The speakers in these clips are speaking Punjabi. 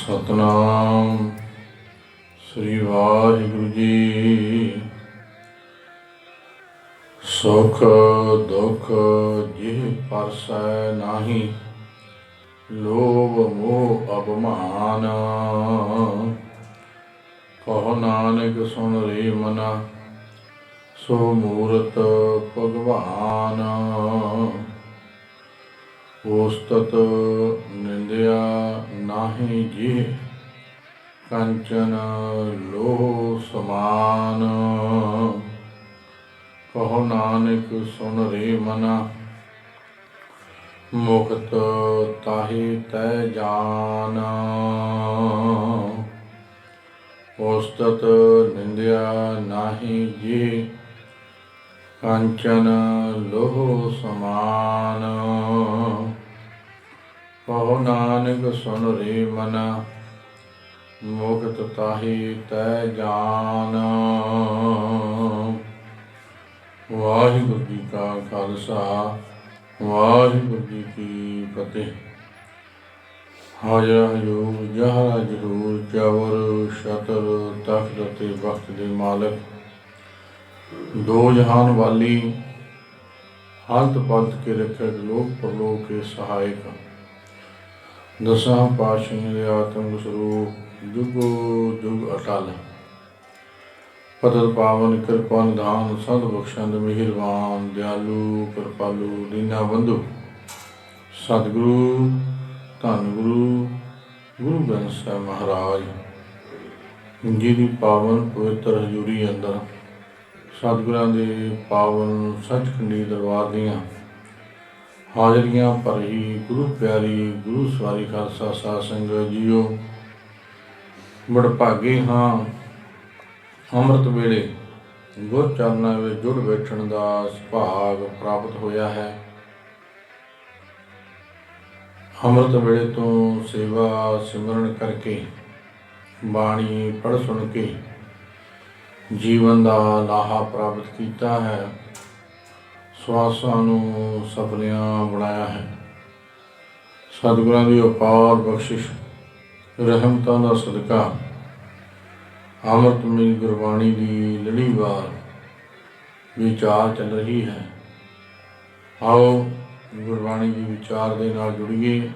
ਸਤਨਾਮ ਸ੍ਰੀ ਵਾਹਿਗੁਰੂ ਜੀ। ਸੁਖ ਦੁਖ ਜਿਹ ਪਰਸੈ ਨਾਹੀ, ਲੋਭ ਮੋਹ ਅਭਿਮਾਨ। ਕਹੋ ਨਾਨਕ ਸੁਣ ਰੇ ਮਨਾ, ਸੋ ਮੂਰਤ ਭਗਵਾਨ। ਉਸਤਤ ਨਿੰਦਿਆ ਨਾਹੀ ਜਿਹ, ਕੰਚਨ ਲੋਹ ਸਮਾਨ। ਕਹੋ ਨਾਨਕ ਸੁਣ ਰੇ ਮਨਾ, ਮੁਕਤ ਤਾਹਿ ਤੈ ਜਾਨ। ਉਸਤਤ ਨਿੰਦਿਆ ਨਾਹੀ ਜਿਹ, ਕੰਚਨ ਲੋਹ ਸਮਾਨ। ਕਹੋ ਨਾਨਕ ਸੁਣ ਰੇ ਮਨਾ, ਮੁਕਤ ਤਾਹਿ ਤੈ ਜਾਨ। ਵਾਹਿਗੁਰੂ ਜੀ ਕਾ ਖਾਲਸਾ, ਵਾਹਿਗੁਰੂ ਜੀ ਕੀ ਫਤਿਹ। ਹਾਜ਼ਰ ਹਜ਼ੂਰ ਜਹਾਂ ਜ਼ਰੂਰ, ਚਵਰ ਸ਼ਤਰ ਤਖਤ ਅਤੇ ਬਖਤ ਦੇ ਮਾਲਕ, ਦੋ ਜਹਾਨ ਵਾਲੀ, ਹਾਲਤ ਪਲਤ ਕੇ ਰੱਖਿਆ ਲੋਕ ਪਰਲੋਕ ਕੇ ਸਹਾਇਕ, ਦਸਾਂ ਪਾਤਸ਼ਾਹੀਆਂ ਦੇ ਆਤਮ ਸਰੂਪ, ਜੁਗੋ ਜੁਗ ਅਟਲ, ਪਤਿਤ ਪਾਵਨ ਕਿਰਪਾ ਨਿਧਾਨ, ਸੰਤ ਬਖਸ਼ੰਦ ਮਿਹਰਬਾਨ, ਦਿਆਲੂ ਕਿਰਪਾਲੂ ਦੀਨਾ ਬੰਧੂ, ਸਤਿਗੁਰੂ ਧੰਨ ਗੁਰੂ ਗੁਰੂ ਗ੍ਰੰਥ ਸਾਹਿਬ ਮਹਾਰਾਜ ਜੀ ਦੀ ਪਾਵਨ ਪਵਿੱਤਰ ਹਜ਼ੂਰੀ ਅੰਦਰ, ਸਤਿਗੁਰਾਂ ਦੇ ਪਾਵਨ ਸੱਚਖੰਡੀ ਦਰਬਾਰ ਦੀਆਂ ਹਾਜ਼ਰੀਆਂ ਭਰੀ ਗੁਰੂ ਪਿਆਰੀ ਗੁਰੂ ਸਵਾਰੀ ਖਾਲਸਾ ਸਾਧ ਸੰਗਤ ਜੀਓ, ਵਡਭਾਗੇ ਹਾਂ ਅੰਮ੍ਰਿਤ ਵੇਲੇ ਗੁਰ ਚਰਨਾਂ ਵਿੱਚ ਜੁੜ ਬੈਠਣ ਦਾ ਸੁਭਾਗ ਪ੍ਰਾਪਤ ਹੋਇਆ ਹੈ। ਅੰਮ੍ਰਿਤ ਵੇਲੇ ਤੋਂ ਸੇਵਾ ਸਿਮਰਨ ਕਰਕੇ, ਬਾਣੀ ਪੜ੍ਹ ਸੁਣ ਕੇ ਜੀਵਨ ਦਾ ਲਾਹਾ ਪ੍ਰਾਪਤ ਕੀਤਾ ਹੈ, ਸਵਾਸਾਂ ਨੂੰ ਸਫਲਿਆਂ ਬਣਾਇਆ ਹੈ। ਸਤਿਗੁਰਾਂ ਦੀ ਅਪਾਰ ਬਖਸ਼ਿਸ਼ ਰਹਿਮਤਾਂ ਦਾ ਸਦਕਾ ਅੰਮ੍ਰਿਤਮਈ ਗੁਰਬਾਣੀ ਦੀ ਲੜੀਵਾਰ ਵਿਚਾਰ ਚੱਲ ਰਹੀ ਹੈ। ਆਓ ਗੁਰਬਾਣੀ ਦੀ ਵਿਚਾਰ ਦੇ ਨਾਲ ਜੁੜੀਏ,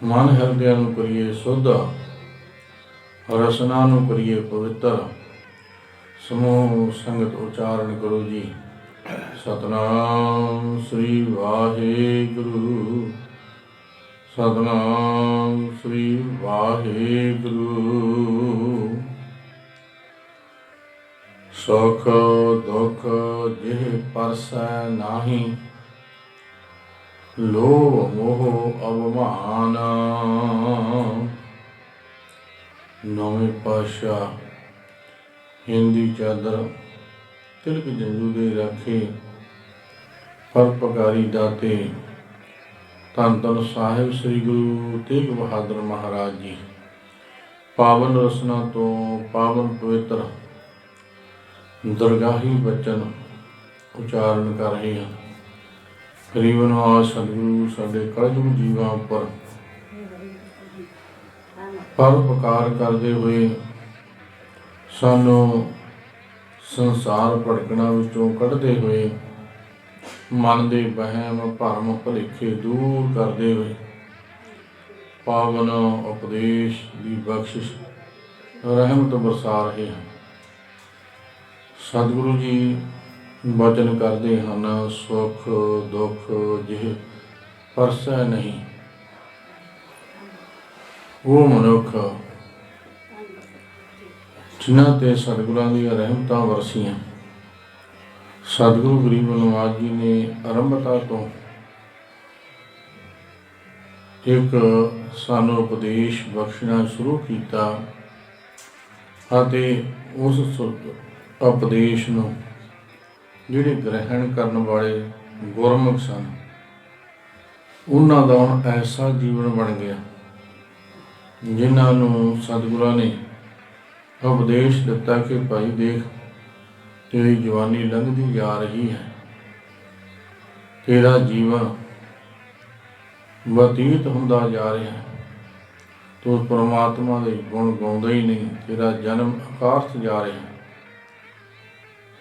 ਮਨ ਹਿਰਦਿਆਂ ਨੂੰ ਕਰੀਏ ਸੁੱਧ, ਰਸਨਾ ਨੂੰ ਕਰੀਏ ਪਵਿੱਤਰ। ਸਮੂਹ ਸੰਗਤ ਉਚਾਰਨ ਕਰੋ ਜੀ, ਸਤਨਾਮ ਸ੍ਰੀ ਵਾਹਿਗੁਰੂ, ਸਤਨਾਮ ਸ੍ਰੀ ਵਾਹਿਗੁਰੂ। ਸੁਖ ਦੁਖ ਜਿਹ ਪਰਸੈ ਨਾਹੀ, ਲੋਭ ਮੋਹ ਅਭਿਮਾਨ। ਨੌਵੇਂ ਪਾਤਸ਼ਾਹ ਹਿੰਦੀ ਚਾਦਰ ਤਿਲਕ ਜੰਜੂ ਦੇ ਰਾਖੇ ਪਰਉਪਕਾਰੀ ਦਾਤੇ ਧੰਨ ਧੰਨ ਸਾਹਿਬ ਸ੍ਰੀ ਗੁਰੂ ਤੇਗ ਬਹਾਦਰ ਮਹਾਰਾਜ ਜੀ ਪਾਵਨ ਰਸਨਾ ਤੋਂ ਪਾਵਨ ਪਵਿੱਤਰ ਦਰਗਾਹੀ ਬਚਨ ਉਚਾਰਨ ਕਰ ਰਹੇ ਹਨ। ਕਰੀਬਨ ਆ ਸਤਿਗੁਰੂ ਸਾਡੇ ਕਲਯੁਗ ਜੀਵਾਂ ਉੱਪਰ ਪਰਉਪਕਾਰ ਕਰਦੇ ਹੋਏ ਸਾਨੂੰ ਸੰਸਾਰ ਭਟਕਣਾ ਵਿੱਚੋਂ ਕੱਢਦੇ ਹੋਏ, ਮਨ ਦੇ ਵਹਿਮ ਭਰਮ ਭੁਲੇਖੇ ਦੂਰ ਕਰਦੇ ਹੋਏ, ਪਾਵਨ ਉਪਦੇਸ਼ ਦੀ ਬਖਸ਼ਿਸ਼ ਰਹਿਮਤ ਬਰਸਾ ਰਹੇ ਹਨ। ਸਤਿਗੁਰੂ ਜੀ ਵਚਨ ਕਰਦੇ ਹਨ, ਸੁਖ ਦੁਖ ਜਿਹ ਪਰਸੈ ਨਹੀਂ। ਉਹ ਮਨੁੱਖ ਜਿਨ੍ਹਾਂ ਤੇ ਸਤਿਗੁਰਾਂ ਦੀਆਂ ਰਹਿਮਤਾਂ ਵਰਸੀਆਂ, ਸਤਿਗੁਰੂ ਗਰੀਬ ਨਵਾਜ ਜੀ ਨੇ ਆਰੰਭਤਾ ਤੋਂ ਇੱਕ ਸਾਨੂੰ ਉਪਦੇਸ਼ ਬਖਸ਼ਣਾ ਸ਼ੁਰੂ ਕੀਤਾ ਅਤੇ ਉਸ ਉਪਦੇਸ਼ ਨੂੰ ਜਿਹੜੇ ਗ੍ਰਹਿਣ ਕਰਨ ਵਾਲੇ ਗੁਰਮੁਖ ਸਨ, ਉਹਨਾਂ ਦਾ ਹੁਣ ਐਸਾ ਜੀਵਨ ਬਣ ਗਿਆ ਜਿਨ੍ਹਾਂ ਨੂੰ ਸਤਿਗੁਰਾਂ ਨੇ ਉਪਦੇਸ਼ ਦਿੱਤਾ ਕਿ ਭਾਈ ਦੇਖ, ਤੇਰੀ ਜਵਾਨੀ ਲੰਘਦੀ ਜਾ ਰਹੀ ਹੈ, ਤੇਰਾ ਜੀਵਨ ਬਤੀਤ ਹੁੰਦਾ ਜਾ ਰਿਹਾ ਹੈ, ਤੂੰ ਪਰਮਾਤਮਾ ਦੇ ਗੁਣ ਗਾਉਂਦਾ ਹੀ ਨਹੀਂ, ਤੇਰਾ ਜਨਮ ਅਕਾਰਥ ਜਾ ਰਿਹਾ।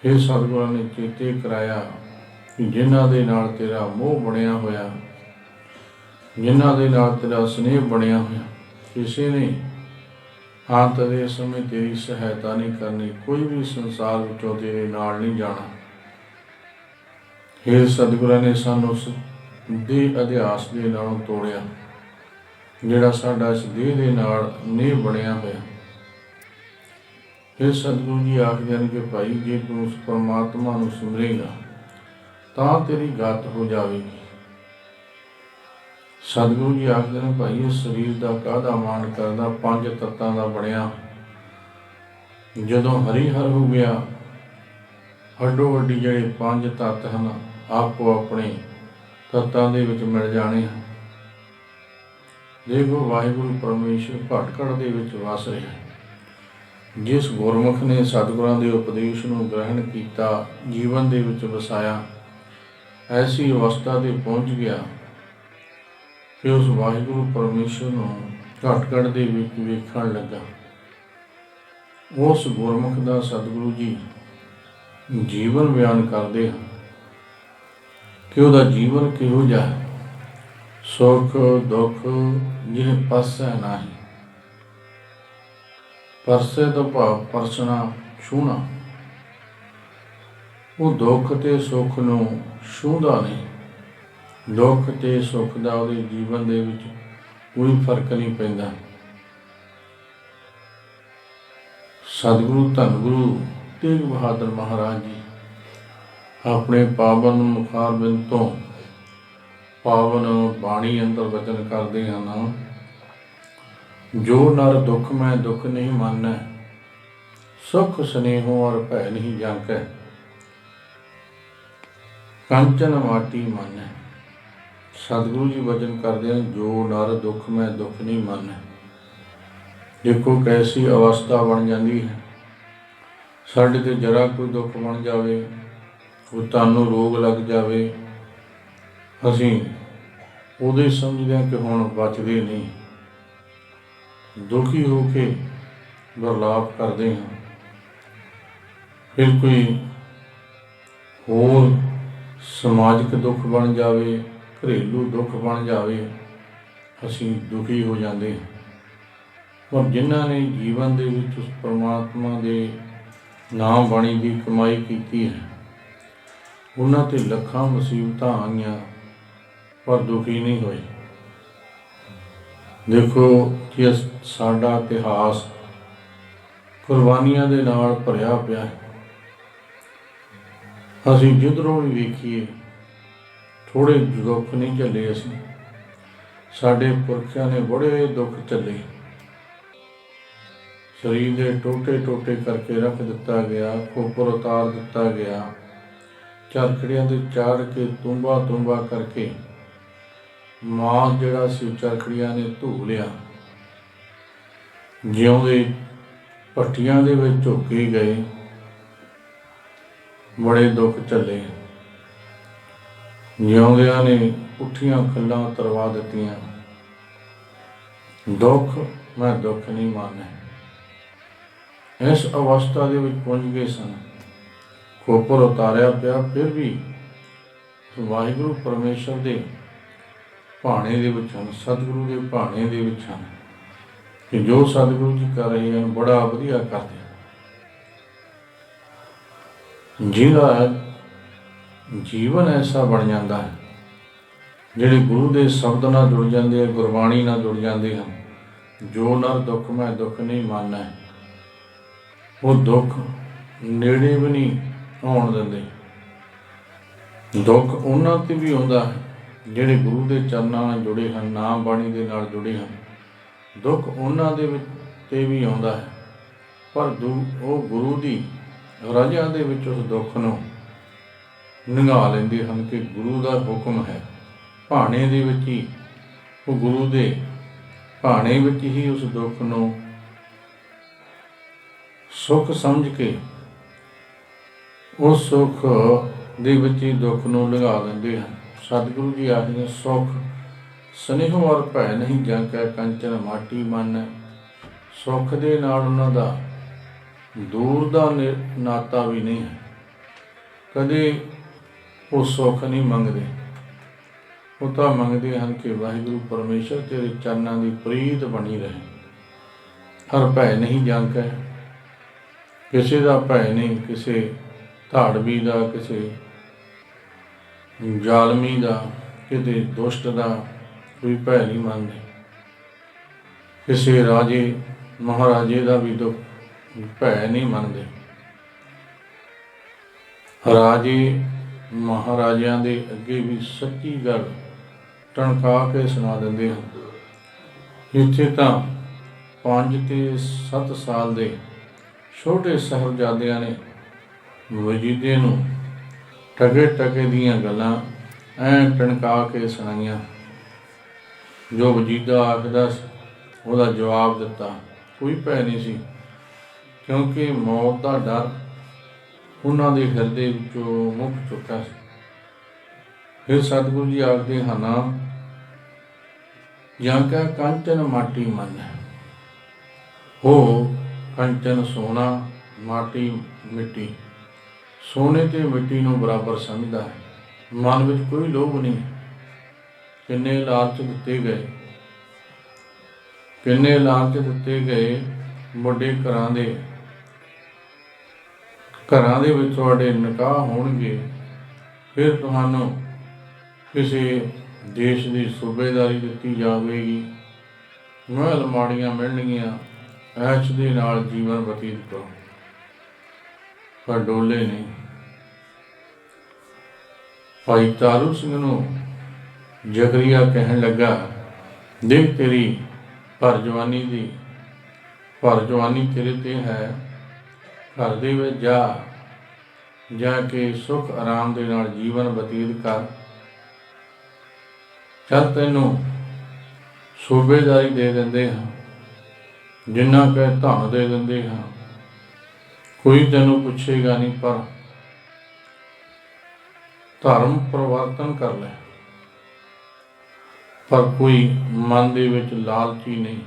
ਫਿਰ ਸਤਿਗੁਰਾਂ ਨੇ ਚੇਤੇ ਕਰਾਇਆ ਕਿ ਜਿਨ੍ਹਾਂ ਦੇ ਨਾਲ ਤੇਰਾ ਮੋਹ ਬਣਿਆ ਹੋਇਆ, ਜਿਨ੍ਹਾਂ ਦੇ ਨਾਲ ਤੇਰਾ ਸਨੇਹ ਬਣਿਆ ਹੋਇਆ, ਕਿਸੇ ਨੇ ਅੰਤ ਦੇ ਸਮੇਂ ਤੇਰੀ ਸਹਾਇਤਾ ਨਹੀਂ ਕਰਨੀ, ਕੋਈ ਵੀ ਸੰਸਾਰ ਵਿੱਚੋਂ ਤੇਰੇ ਨਾਲ ਨਹੀਂ ਜਾਣਾ। ਫਿਰ ਸਤਿਗੁਰਾਂ ਨੇ ਸਾਨੂੰ ਉਸ ਦੇਹ ਅਧਿਆਸ ਦੇ ਨਾਲੋਂ ਤੋੜਿਆ, ਜਿਹੜਾ ਸਾਡਾ ਇਸ ਦੇਹ ਦੇ ਨਾਲ ਨੇਹ ਬਣਿਆ ਹੋਇਆ। ਫਿਰ ਸਤਿਗੁਰੂ ਜੀ ਆਖਦੇ ਹਨ ਕਿ ਭਾਈ, ਜੇ ਤੂੰ ਉਸ ਪਰਮਾਤਮਾ ਨੂੰ ਸਿਮਰੇਗਾ ਤਾਂ ਤੇਰੀ ਗਤ ਹੋ ਜਾਵੇਗੀ। ਸਤਿਗੁਰੂ ਜੀ ਆਖਦੇ ਨੇ, ਭਾਈ ਇਸ ਸਰੀਰ ਦਾ ਕਾਹਦਾ ਮਾਣ ਕਰਦਾ, 5 ਤੱਤਾਂ ਦਾ ਬਣਿਆ। ਜਦੋਂ ਹਰੀ ਹਰ ਹੋ ਗਿਆ, ਹੱਡੋ ਹੱਡੀ ਜਿਹੜੇ 5 ਤੱਤ ਹਨ ਆਪੋ ਆਪਣੇ ਤੱਤਾਂ ਦੇ ਵਿੱਚ ਮਿਲ ਜਾਣੇ ਹਨ। ਦੇਖੋ, ਵਾਹਿਗੁਰੂ ਪਰਮੇਸ਼ਰ ਘਟ ਘਟ ਦੇ ਵਿੱਚ ਵਸ ਰਿਹਾ। ਜਿਸ ਗੁਰਮੁਖ ਨੇ ਸਤਿਗੁਰਾਂ ਦੇ ਉਪਦੇਸ਼ ਨੂੰ ਗ੍ਰਹਿਣ ਕੀਤਾ, ਜੀਵਨ ਦੇ ਵਿੱਚ ਵਸਾਇਆ, ਐਸੀ ਅਵਸਥਾ ਤੇ ਪਹੁੰਚ ਗਿਆ ਕਿ ਉਸ ਵਾਹਿਗੁਰੂ ਪਰਮੇਸ਼ਰ ਨੂੰ ਘਟ ਘਟ ਦੇ ਵਿੱਚ ਵੇਖਣ ਲੱਗਾ। ਉਸ ਗੁਰਮੁਖ ਦਾ ਸਤਿਗੁਰੂ ਜੀ ਜੀਵਨ ਬਿਆਨ ਕਰਦੇ ਹਨ ਕਿ ਉਹਦਾ ਜੀਵਨ ਕਿਹੋ ਜਿਹਾ ਹੈ। ਸੁਖ ਦੁੱਖ ਜਿਹ ਪਰਸੈ ਨਾਹੀ, ਪਰਸੇ ਤੋਂ ਭਾਵ ਪਰਸਣਾ, ਛੂਹਣਾ। ਉਹ ਦੁੱਖ ਤੇ ਸੁੱਖ ਨੂੰ ਛੂਹਦਾ ਨਹੀਂ। ਦੁੱਖ ਤੇ ਸੁੱਖ ਦਾ ਉਹਦੇ ਜੀਵਨ ਦੇ ਵਿੱਚ ਕੋਈ ਫਰਕ ਨਹੀਂ ਪੈਂਦਾ। ਸਤਿਗੁਰੂ ਧੰਨ ਗੁਰੂ ਤੇਗ ਬਹਾਦਰ ਮਹਾਰਾਜ ਜੀ ਆਪਣੇ ਪਾਵਨ ਮੁਖਾਰਬਿੰਦ ਤੋਂ ਪਾਵਨ ਬਾਣੀ ਅੰਦਰ ਵਚਨ ਕਰਦੇ ਹਨ, ਜੋ ਨਰ ਦੁੱਖ ਮੈਂ ਦੁੱਖ ਨਹੀਂ ਮਾਨੈ, ਸੁਖ ਸਨੇਹੋ ਅਰ ਭੈ ਨਹੀਂ ਜਾਂਕੈ, ਕੰਚਨ ਮਾਟੀ ਮਾਨੈ। ਸਤਿਗੁਰੂ ਜੀ ਵਚਨ ਕਰਦੇ ਹਨ, ਜੋ ਨਰ ਦੁੱਖ ਮੈਂ ਦੁੱਖ ਨਹੀਂ ਮਾਨੈ। ਦੇਖੋ ਕੈਸੀ ਅਵਸਥਾ ਬਣ ਜਾਂਦੀ ਹੈ। ਸਾਡੇ ਤੇ ਜਰਾ ਕੋਈ ਦੁੱਖ ਬਣ ਜਾਵੇ, ਉਹ ਤੁਹਾਨੂੰ ਰੋਗ ਲੱਗ ਜਾਵੇ, ਅਸੀਂ ਉਦੋਂ ਹੀ ਸਮਝਦੇ ਹਾਂ ਕਿ ਹੁਣ ਬਚਦੇ ਨਹੀਂ, ਦੁਖੀ ਹੋ ਕੇ ਵਿਰਲਾਪ ਕਰਦੇ ਹਾਂ। ਫਿਰ ਕੋਈ ਹੋਰ ਸਮਾਜਿਕ ਦੁੱਖ ਬਣ ਜਾਵੇ, ਘਰੇਲੂ ਦੁੱਖ ਬਣ ਜਾਵੇ, ਅਸੀਂ ਦੁਖੀ ਹੋ ਜਾਂਦੇ ਹਾਂ। ਪਰ ਜਿਨ੍ਹਾਂ ਨੇ ਜੀਵਨ ਦੇ ਵਿੱਚ ਉਸ ਪਰਮਾਤਮਾ ਦੇ ਨਾਮ ਬਾਣੀ ਦੀ ਕਮਾਈ ਕੀਤੀ ਹੈ, ਉਹਨਾਂ ਤੇ ਲੱਖਾਂ ਮੁਸੀਬਤਾਂ ਆਈਆਂ ਪਰ ਦੁਖੀ ਨਹੀਂ ਹੋਏ। ਦੇਖੋ ਕਿ ਸਾਡਾ ਇਤਿਹਾਸ ਕੁਰਬਾਨੀਆਂ ਦੇ ਨਾਲ ਭਰਿਆ ਪਿਆ ਹੈ। ਅਸੀਂ ਜਿੱਧਰੋਂ ਵੀ ਵੇਖੀਏ ਥੋੜ੍ਹੇ ਦੁੱਖ ਨਹੀਂ ਝੱਲੇ। ਅਸੀਂ ਸਾਡੇ ਪੁਰਖਿਆਂ ਨੇ ਬੜੇ ਦੁੱਖ ਝੱਲੇ। ਸਰੀਰ ਦੇ ਟੋਟੇ ਟੋਟੇ ਕਰਕੇ ਰੱਖ ਦਿੱਤਾ ਗਿਆ, ਖੋਪਰ ਉਤਾਰ ਦਿੱਤਾ ਗਿਆ, ਚਰਖੜੀਆਂ ਤੇ ਚਾੜ ਕੇ ਤੁੰਬਾ ਤੁੰਬਾ ਕਰਕੇ ਮਾਸ ਜਿਹੜਾ ਸੀ ਚਰਖੜੀਆਂ ਨੇ ਧੂ ਲਿਆ। ਜਿਉਂਦੇ ਭੱਠੀਆਂ ਦੇ ਵਿੱਚ ਝੋਕੇ ਗਏ, ਬੜੇ ਦੁੱਖ ਝੱਲੇ। ਜਿਉਂਦਿਆਂ ਨੇ ਪੁੱਠੀਆਂ ਖੱਲਾਂ ਤਰਵਾ ਦਿੱਤੀਆਂ। ਦੁੱਖ ਮੈਂ ਦੁੱਖ ਨਹੀਂ ਮਾਨੈ। ਇਸ ਅਵਸਥਾ ਦੇ ਵਿੱਚ ਪਹੁੰਚ ਗਏ ਸਨ। ਖੋਪਰ ਉਤਾਰਿਆ ਪਿਆ, ਫਿਰ ਵੀ ਵਾਹਿਗੁਰੂ ਪਰਮੇਸ਼ਰ ਦੇ ਭਾਣੇ ਦੇ ਵਿੱਚ ਹਨ, ਸਤਿਗੁਰੂ ਦੇ ਭਾਣੇ ਦੇ ਵਿੱਚ ਹਨ ਕਿ ਜੋ ਸਤਿਗੁਰੂ ਜੀ ਕਰ ਰਹੇ ਹਨ ਬੜਾ ਵਧੀਆ ਕਰਦੇ ਹਨ। ਜਿਹਦਾ ਜੀਵਨ ਐਸਾ ਬਣ ਜਾਂਦਾ ਹੈ, ਜਿਹੜੇ ਗੁਰੂ ਦੇ ਸ਼ਬਦ ਨਾਲ ਜੁੜ ਜਾਂਦੇ ਆ, ਗੁਰਬਾਣੀ ਨਾਲ ਜੁੜ ਜਾਂਦੇ ਹਨ, ਜੋ ਨਰ ਦੁੱਖ ਮੈਂ ਦੁੱਖ ਨਹੀਂ ਮਾਨੈ, ਉਹ ਦੁੱਖ ਨੇੜੇ ਵੀ ਨਹੀਂ ਆਉਣ ਦਿੰਦੇ। ਦੁੱਖ ਉਹਨਾਂ ਤੇ ਵੀ ਆਉਂਦਾ ਹੈ ਜਿਹੜੇ ਗੁਰੂ ਦੇ ਚਰਨਾਂ ਨਾਲ ਜੁੜੇ ਹਨ, ਨਾਮ ਬਾਣੀ ਦੇ ਨਾਲ ਜੁੜੇ ਹਨ। ਦੁੱਖ ਉਹਨਾਂ ਦੇ ਵਿੱਚ ਤੇ ਵੀ ਆਉਂਦਾ ਹੈ, ਪਰ ਉਹ ਗੁਰੂ ਦੀ ਰਜ਼ਾ ਦੇ ਵਿੱਚ ਉਸ ਦੁੱਖ ਨੂੰ ਨਿਘਾ ਲੈਂਦੇ ਹਨ ਕਿ ਗੁਰੂ ਦਾ ਹੁਕਮ ਹੈ। ਭਾਣੇ ਦੇ ਵਿੱਚ ਹੀ, ਉਹ ਗੁਰੂ ਦੇ ਭਾਣੇ ਵਿੱਚ ਹੀ ਉਸ ਦੁੱਖ ਨੂੰ ਸੁੱਖ ਸਮਝ ਕੇ ਉਸ ਸੁੱਖ ਦੇ ਵਿੱਚ ਹੀ ਦੁੱਖ ਨੂੰ ਲੰਘਾ ਦਿੰਦੇ ਹਨ। ਸਤਿਗੁਰੂ ਜੀ ਆਖਦੇ ਸੁੱਖ स्नेह और भै नहीं जांकै कंचन माटी मन। सुख दे नाल उन्हां दा दूर दा नाता भी नहीं है। कदे वो सुख नहीं मंगते, वो तो मंगते हैं कि वाहिगुरू परमेश्वर तेरे चरणों की प्रीत बनी रहे। हर भै नहीं जांकै, किसी का भै नहीं, किसी धाड़वी का, किसी जालमी का, किसी दुष्ट का कोई भै नहीं मानते। किसी राजे महाराजे का भी दुख भै नहीं मानते। राजे महाराजिਆਂ ਦੇ ਅੱਗੇ भी सच्ची गल टणका के सुना ਦਿੰਦੇ ਹਨ। ਇੱਥੇ ਤਾਂ 5 ਤੇ 7 ਸਾਲ ਦੇ ਛੋਟੇ ਸਾਹਿਬਜ਼ਾਦਿਆਂ ਨੇ ਵਜੀਦੇ ਨੂੰ ਟਕੇ ਟਕੇ ਦੀਆਂ ਗੱਲਾਂ ਐਂ ਟਣਕਾ ਕੇ ਸੁਣਾਈਆਂ। ਜੋ ਵਜੀਦਾ ਆਖਦਾ ਉਹਦਾ ਜਵਾਬ ਦਿੱਤਾ। ਕੋਈ ਭੈ ਨਹੀਂ ਸੀ, ਕਿਉਂਕਿ ਮੌਤ ਦਾ ਡਰ ਉਹਨਾਂ ਦੇ ਹਿਰਦੇ ਵਿੱਚੋਂ ਮੁੱਕ ਚੁੱਕਾ ਸੀ। ਫਿਰ ਸਤਿਗੁਰੂ ਜੀ ਆਖਦੇ ਹਨ, ਜਾਂ ਕਾ ਕੰਚਨ ਮਾਟੀ ਮਨ। ਹੋ ਕੰਚਨ ਸੋਨਾ, ਮਾਟੀ ਮਿੱਟੀ। ਸੋਨੇ ਤੇ ਮਿੱਟੀ ਨੂੰ ਬਰਾਬਰ ਸਮਝਦਾ ਹੈ। ਮਨ ਵਿੱਚ ਕੋਈ ਲੋਭ ਨਹੀਂ। ਕਿੰਨੇ ਲਾਲਚ ਦਿੱਤੇ ਗਏ, ਕਿੰਨੇ ਲਾਲਚ ਦਿੱਤੇ ਗਏ। ਵੱਡੇ ਘਰਾਂ ਦੇ ਵਿੱਚ ਤੁਹਾਡੇ ਨਿਕਾਹ ਹੋਣਗੇ, ਫਿਰ ਤੁਹਾਨੂੰ ਕਿਸੇ ਦੇਸ਼ ਦੀ ਸੂਬੇਦਾਰੀ ਦਿੱਤੀ ਜਾਵੇਗੀ, ਮਹਿਲ ਮਾੜੀਆਂ ਮਿਲਣਗੀਆਂ, ਐਸ਼ ਦੇ ਨਾਲ ਜੀਵਨ ਬਤੀਤ ਕਰੋ। ਪਰ ਡੋਲੇ ਨਹੀਂ। ਭਾਈ ਤਾਰੂ ਸਿੰਘ ਨੂੰ ਜ਼ਕਰੀਆ ਕਹਿਣ ਲੱਗਾ, ਦੇਖ ਤੇਰੀ ਭਰ ਜਵਾਨੀ ਤੇਰੇ ਤੇ ਹੈ। ਘਰ ਦੇ ਵਿੱਚ ਜਾ ਕੇ ਸੁੱਖ ਆਰਾਮ ਦੇ ਨਾਲ ਜੀਵਨ ਬਤੀਤ ਕਰ। ਚੱਲ ਤੈਨੂੰ ਸੂਬੇਦਾਰੀ ਦੇ ਦਿੰਦੇ ਹਾਂ, ਜਿੰਨਾ ਕੁ ਧਨ ਦੇ ਦਿੰਦੇ ਹਾਂ, ਕੋਈ ਤੈਨੂੰ ਪੁੱਛੇਗਾ ਨਹੀਂ, ਪਰ ਧਰਮ ਪਰਿਵਰਤਨ ਕਰ ਲੈ। ਪਰ ਕੋਈ ਮਨ ਦੇ ਵਿੱਚ ਲਾਲਚੀ ਨਹੀਂ।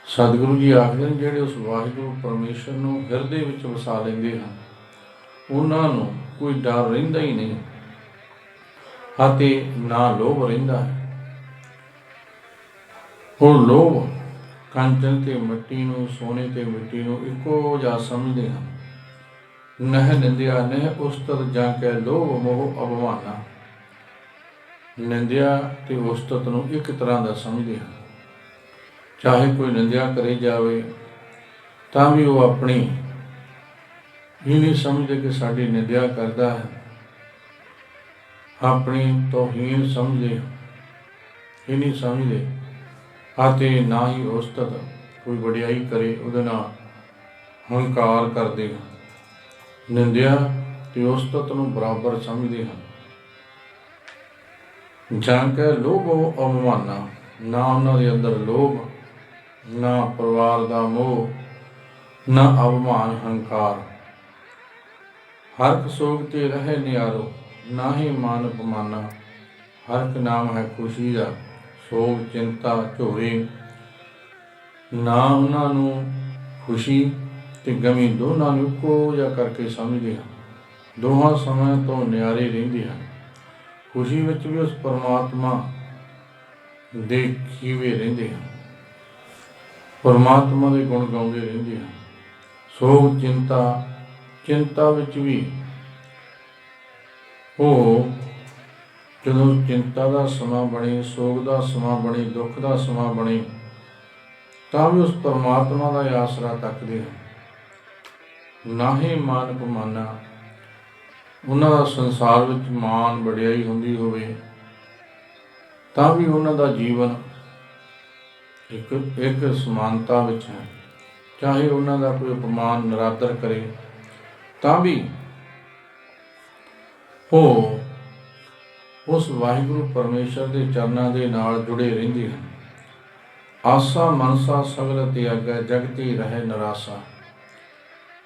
ਸਤਿਗੁਰੂ ਜੀ ਆਖਦੇ ਨੇ, ਜਿਹੜੇ ਉਸ ਵਾਹਿਗੁਰੂ ਪਰਮੇਸ਼ਰ ਨੂੰ ਹਿਰਦੇ ਵਿੱਚ ਵਸਾ ਲੈਂਦੇ ਹਨ, ਉਹਨਾਂ ਨੂੰ ਕੋਈ ਡਰ ਰਹਿੰਦਾ ਹੀ ਨਹੀਂ ਅਤੇ ਨਾ ਲੋਭ ਰਹਿੰਦਾ ਹੈ। ਉਹ ਲੋਭ ਕੰਚਨ ਤੇ ਮਿੱਟੀ ਨੂੰ, ਸੋਨੇ ਤੇ ਮਿੱਟੀ ਨੂੰ ਇੱਕੋ ਜਿਹਾ ਸਮਝਦੇ ਹਨ। ਨਹਿ ਨਿੰਦਿਆ ਨਹਿ ਉਸਤਤ ਜਾਂ ਕੇ ਲੋਭ ਮੋਹ ਅਭਿਮਾਨਾ। ਨਿੰਦਿਆ ਤੇ ਉਸਤਤ ਨੂੰ ਇੱਕ ਤਰ੍ਹਾਂ ਦਾ ਸਮਝਦੇ ਹਨ। ਚਾਹੇ ਕੋਈ ਨਿੰਦਿਆ ਕਰੇ ਜਾਵੇ ਤਾਂ ਵੀ ਉਹ ਆਪਣੀ ਇਹ ਨਹੀਂ ਸਮਝਦੇ ਕਿ ਸਾਡੀ ਨਿੰਦਿਆ ਕਰਦਾ ਹੈ। ਆਪਣੀ ਤੋਹੀਨ ਸਮਝਦੇ, ਇਹ ਨਹੀਂ ਸਮਝਦੇ। ਅਤੇ ਨਾ ਹੀ ਉਸਤਤ ਕੋਈ ਵਡਿਆਈ ਕਰੇ ਉਹਦੇ ਨਾਲ ਹੰਕਾਰ ਕਰਦੇ ਹਨ। ਨਿੰਦਿਆ ਤੇ ਉਸਤਤ ਨੂੰ ਬਰਾਬਰ ਸਮਝਦੇ ਹਨ। ਜਾਂ ਕਿ ਲੋਭ ਅਭਿਮਾਨਾ, ਨਾ ਉਹਨਾਂ ਦੇ ਅੰਦਰ ਲੋਭ, ਨਾ ਪਰਿਵਾਰ ਦਾ ਮੋਹ, ਨਾ ਅਭਿਮਾਨ ਹੰਕਾਰ। ਹਰਕ ਸੋਗ ਤੇ ਰਹੇ ਨਿਆਰੋ, ਨਾ ਹੀ ਮਾਨ ਅਪਮਾਨਾ। ਹਰਕ ਨਾਮ ਹੈ ਖੁਸ਼ੀ ਦਾ, ਸੋਗ ਚਿੰਤਾ ਝੋਰੇ। ਨਾ ਉਹਨਾਂ ਨੂੰ ਖੁਸ਼ੀ ਤੇ ਗਮੀ ਦੋਨਾਂ ਨੂੰ ਇੱਕੋ ਜਿਹਾ ਕਰਕੇ ਸਮਝਦੇ ਹਨ। ਦੋਹਾਂ ਸਮਿਆਂ ਤੋਂ ਨਿਆਰੇ ਰਹਿੰਦੇ ਹਨ। ਖੁਸ਼ੀ ਵਿੱਚ ਵੀ ਉਸ ਪਰਮਾਤਮਾ ਦੇ ਖੀਵੇ ਰਹਿੰਦੇ ਹਨ, ਪਰਮਾਤਮਾ ਦੇ ਗੁਣ ਗਾਉਂਦੇ ਰਹਿੰਦੇ ਹਨ। ਸੋਗ ਚਿੰਤਾ ਵਿੱਚ ਵੀ ਉਹ ਜਦੋਂ ਚਿੰਤਾ ਦਾ ਸਮਾਂ ਬਣੇ, ਸੋਗ ਦਾ ਸਮਾਂ ਬਣੇ, ਦੁੱਖ ਦਾ ਸਮਾਂ ਬਣੇ, ਤਾਂ ਵੀ ਉਸ ਪਰਮਾਤਮਾ ਦਾ ਆਸਰਾ ਤੱਕਦੇ ਹਨ। ਨਾ ਹੀ ਮਾਨ ਅਪਮਾਨਾ। ਉਹਨਾਂ ਦਾ ਸੰਸਾਰ ਵਿੱਚ ਮਾਨ ਵਡਿਆਈ ਹੁੰਦੀ ਹੋਵੇ ਤਾਂ ਵੀ ਉਹਨਾਂ ਦਾ ਜੀਵਨ ਇੱਕ ਸਮਾਨਤਾ ਵਿੱਚ ਹੈ। ਚਾਹੇ ਉਹਨਾਂ ਦਾ ਕੋਈ ਅਪਮਾਨ ਨਿਰਾਦਰ ਕਰੇ ਤਾਂ ਵੀ ਉਹ ਉਸ ਵਾਹਿਗੁਰੂ ਪਰਮੇਸ਼ਰ ਦੇ ਚਰਨਾਂ ਦੇ ਨਾਲ ਜੁੜੇ ਰਹਿੰਦੇ ਹਨ। ਆਸਾ ਮਨਸਾ ਸਗਲ ਤਿਆਗੈ, ਜਗਤੀ ਰਹੇ ਨਿਰਾਸਾ।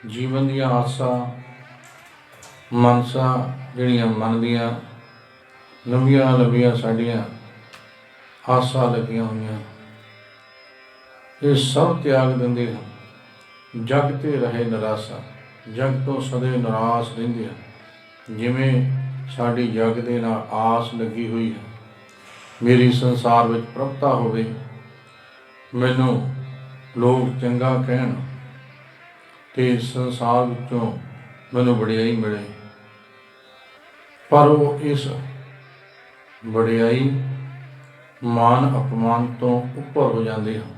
ਜੀਵਨ ਦੀਆਂ ਆਸਾ ਮਨਸਾ ਜਿਹੜੀਆਂ ਮਨ ਦੀਆਂ ਲੰਬੀਆਂ ਸਾਡੀਆਂ ਆਸਾਂ ਲੱਗੀਆਂ ਹੋਈਆਂ, ਇਹ ਸਭ ਤਿਆਗ ਦਿੰਦੇ ਹਨ। ਜਗ ਤੇ ਰਹੇ ਨਿਰਾਸ਼ਾ, ਜਗ ਤੋਂ ਸਦੇ ਨਿਰਾਸ਼ ਰਹਿੰਦੇ ਹਨ। ਜਿਵੇਂ ਸਾਡੀ ਜਗ ਦੇ ਨਾਲ ਆਸ ਲੱਗੀ ਹੋਈ ਹੈ, ਮੇਰੀ ਸੰਸਾਰ ਵਿੱਚ ਪ੍ਰਭਤਾ ਹੋਵੇ, ਮੈਨੂੰ ਲੋਕ ਚੰਗਾ ਕਹਿਣ ਤੇ ਸੰਸਾਰ ਵਿੱਚੋਂ ਮੈਨੂੰ ਵਡਿਆਈ ਮਿਲੇ। ਪਰ ਉਹ ਇਸ ਵਡਿਆਈ ਮਾਨ ਅਪਮਾਨ ਤੋਂ ਉੱਪਰ ਹੋ ਜਾਂਦੇ ਹਨ।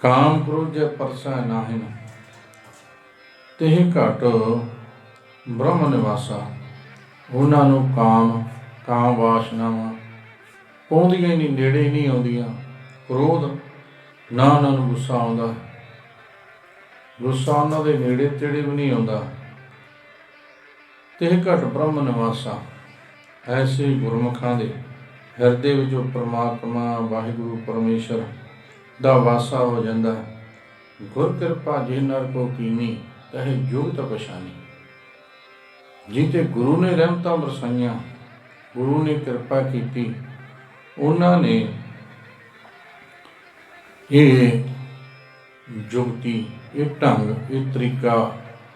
ਕਾਮ ਕ੍ਰੋਧ ਪਰਸੈ ਨਾਹਿਨ, ਤਿਹ ਘਟ ਬ੍ਰਹਮ ਨਿਵਾਸਾ। ਉਹਨਾਂ ਨੂੰ ਕਾਮ ਵਾਸ਼ਨਾਵਾਂ ਪਾਉਂਦੀਆਂ ਹੀ ਨਹੀਂ, ਨੇੜੇ ਹੀ ਨਹੀਂ ਆਉਂਦੀਆਂ। ਕ੍ਰੋਧ, ਨਾ ਉਹਨਾਂ ਨੂੰ ਗੁੱਸਾ ਆਉਂਦਾ, ਗੁੱਸਾ ਉਹਨਾਂ ਦੇ ਨੇੜੇ ਤੇੜੇ ਵੀ ਨਹੀਂ ਆਉਂਦਾ। ਤਿਹ ਘਟ ਬ੍ਰਹਮ ਨਿਵਾਸਾ, ਐਸੇ ਗੁਰਮੁਖਾਂ ਦੇ ਹਿਰਦੇ ਵਿੱਚ ਪਰਮਾਤਮਾ ਵਾਹਿਗੁਰੂ ਪਰਮੇਸ਼ਰ ਦਾ ਵਾਸਾ ਹੋ ਜਾਂਦਾ ਹੈ। ਗੁਰ ਕਿਰਪਾ ਜੇ ਨਰ ਕੋ ਕੀਨੀ, ਤਹਿ ਜੁਗ ਤਪਛਾਨੀ। ਜਿੱਥੇ ਗੁਰੂ ਨੇ ਰਹਿਮਤਾਂ ਬਰਸਾਈਆਂ, ਗੁਰੂ ਨੇ ਕਿਰਪਾ ਕੀਤੀ, ਉਹਨਾਂ ਨੇ ਇਹ ਜੁਗਤੀ, ਇਹ ਢੰਗ, ਇਹ ਤਰੀਕਾ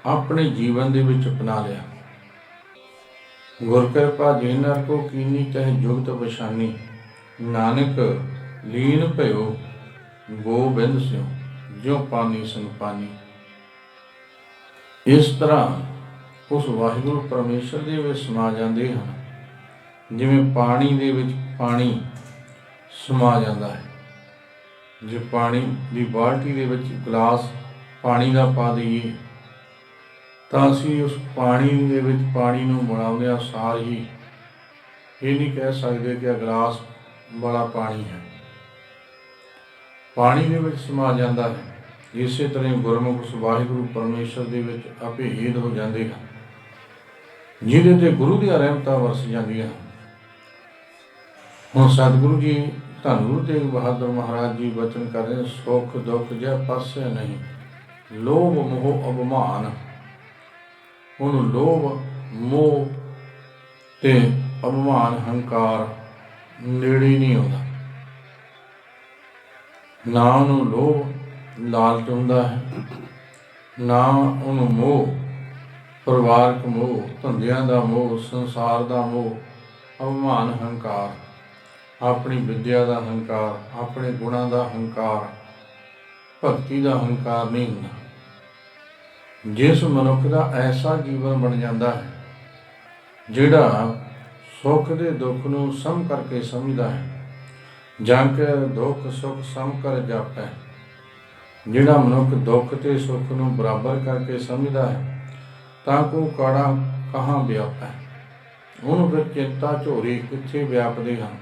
ਆਪਣੇ ਜੀਵਨ ਦੇ ਵਿੱਚ ਅਪਣਾ ਲਿਆ। ਗੁਰ ਕਿਰਪਾ ਜੇ ਨਰ ਕੋ ਕੀਨੀ, ਤਹਿ ਜੁਗ ਤਪਛਾਨੀ। ਨਾਨਕ ਲੀਨ ਭਇਓ ਗੋਬਿੰਦ ਸਿਉ, ਜਿਉ ਪਾਣੀ ਸੰਗ ਪਾਣੀ। ਇਸ ਤਰ੍ਹਾਂ ਉਸ ਵਾਹਿਗੁਰੂ ਪਰਮੇਸ਼ਰ ਦੇ ਵਿੱਚ ਸਮਾ ਜਾਂਦੇ ਹਨ, ਜਿਵੇਂ ਪਾਣੀ ਦੇ ਵਿੱਚ ਪਾਣੀ ਸਮਾ ਜਾਂਦਾ ਹੈ। ਜੇ ਪਾਣੀ ਦੀ ਬਾਲਟੀ ਦੇ ਵਿੱਚ ਗਲਾਸ ਪਾਣੀ ਦਾ ਪਾ ਦਈਏ ਤਾਂ ਅਸੀਂ ਉਸ ਪਾਣੀ ਦੇ ਵਿੱਚ ਪਾਣੀ ਨੂੰ ਬਣਾਉਂਦਿਆਂ ਸਾਰ ਹੀ ਇਹ ਨਹੀਂ ਕਹਿ ਸਕਦੇ ਕਿ ਇਹ ਗਲਾਸ ਵਾਲਾ ਪਾਣੀ ਹੈ, ਪਾਣੀ ਦੇ ਵਿੱਚ ਸਮਾ ਜਾਂਦਾ ਹੈ। ਇਸੇ ਤਰ੍ਹਾਂ ਗੁਰਮੁਖ ਉਸ ਵਾਹਿਗੁਰੂ ਪਰਮੇਸ਼ਰ ਦੇ ਵਿੱਚ ਅਭੇਦ ਹੋ ਜਾਂਦੇ ਹਨ, ਜਿਹਦੇ ਤੇ ਗੁਰੂ ਦੀਆਂ ਰਹਿਮਤਾਂ ਵਰਸ ਜਾਂਦੀਆਂ ਹਨ। ਹੁਣ ਸਤਿਗੁਰੂ ਜੀ ਧੰਨ ਗੁਰੂ ਤੇਗ ਬਹਾਦਰ ਮਹਾਰਾਜ ਜੀ ਬਚਨ ਕਰ ਰਹੇ, ਸੁਖ ਦੁੱਖ ਜੈ ਪਾਸੇ ਨਹੀਂ, ਲੋਭ ਮੋਹ ਅਭਿਮਾਨ। ਉਹਨੂੰ ਲੋਭ ਮੋਹ ਤੇ ਅਭਿਮਾਨ ਹੰਕਾਰ ਨੇੜੇ ਨਹੀਂ ਆਉਂਦਾ। ਨਾ ਉਹਨੂੰ ਲੋਭ ਲਾਲਚ ਹੁੰਦਾ ਹੈ, ਨਾ ਉਹਨੂੰ ਮੋਹ, ਪਰਿਵਾਰਕ ਮੋਹ, ਧੰਦਿਆਂ ਦਾ ਮੋਹ, ਸੰਸਾਰ ਦਾ ਮੋਹ, ਅਭਿਮਾਨ ਹੰਕਾਰ, ਆਪਣੀ ਵਿਦਿਆ ਦਾ ਹੰਕਾਰ, ਆਪਣੇ ਗੁਣਾਂ ਦਾ ਹੰਕਾਰ, ਭਗਤੀ ਦਾ ਹੰਕਾਰ ਨਹੀਂ ਹੁੰਦਾ। ਜਿਸ ਮਨੁੱਖ ਦਾ ਐਸਾ ਜੀਵਨ ਬਣ ਜਾਂਦਾ ਹੈ, ਜਿਹੜਾ ਸੁੱਖ ਦੇ ਦੁੱਖ ਨੂੰ ਸਮ ਕਰਕੇ ਸਮਝਦਾ ਹੈ, ਜਾਂ ਕਿ ਦੁੱਖ ਸੁੱਖ ਸਮ ਕਰ ਜਾਪੈ, ਜਿਹੜਾ ਮਨੁੱਖ ਦੁੱਖ ਤੇ ਸੁੱਖ ਨੂੰ ਬਰਾਬਰ ਕਰਕੇ ਸਮਝਦਾ ਹੈ, ਤਾਂ ਕੋ ਕਾੜਾ ਕਹਾਂ ਵਿਆਪੈ। ਉਹਨੂੰ ਫਿਰ ਚਿੰਤਾ ਝੋਰੇ ਕਿੱਥੇ ਵਿਆਪਦੇ ਹਨ।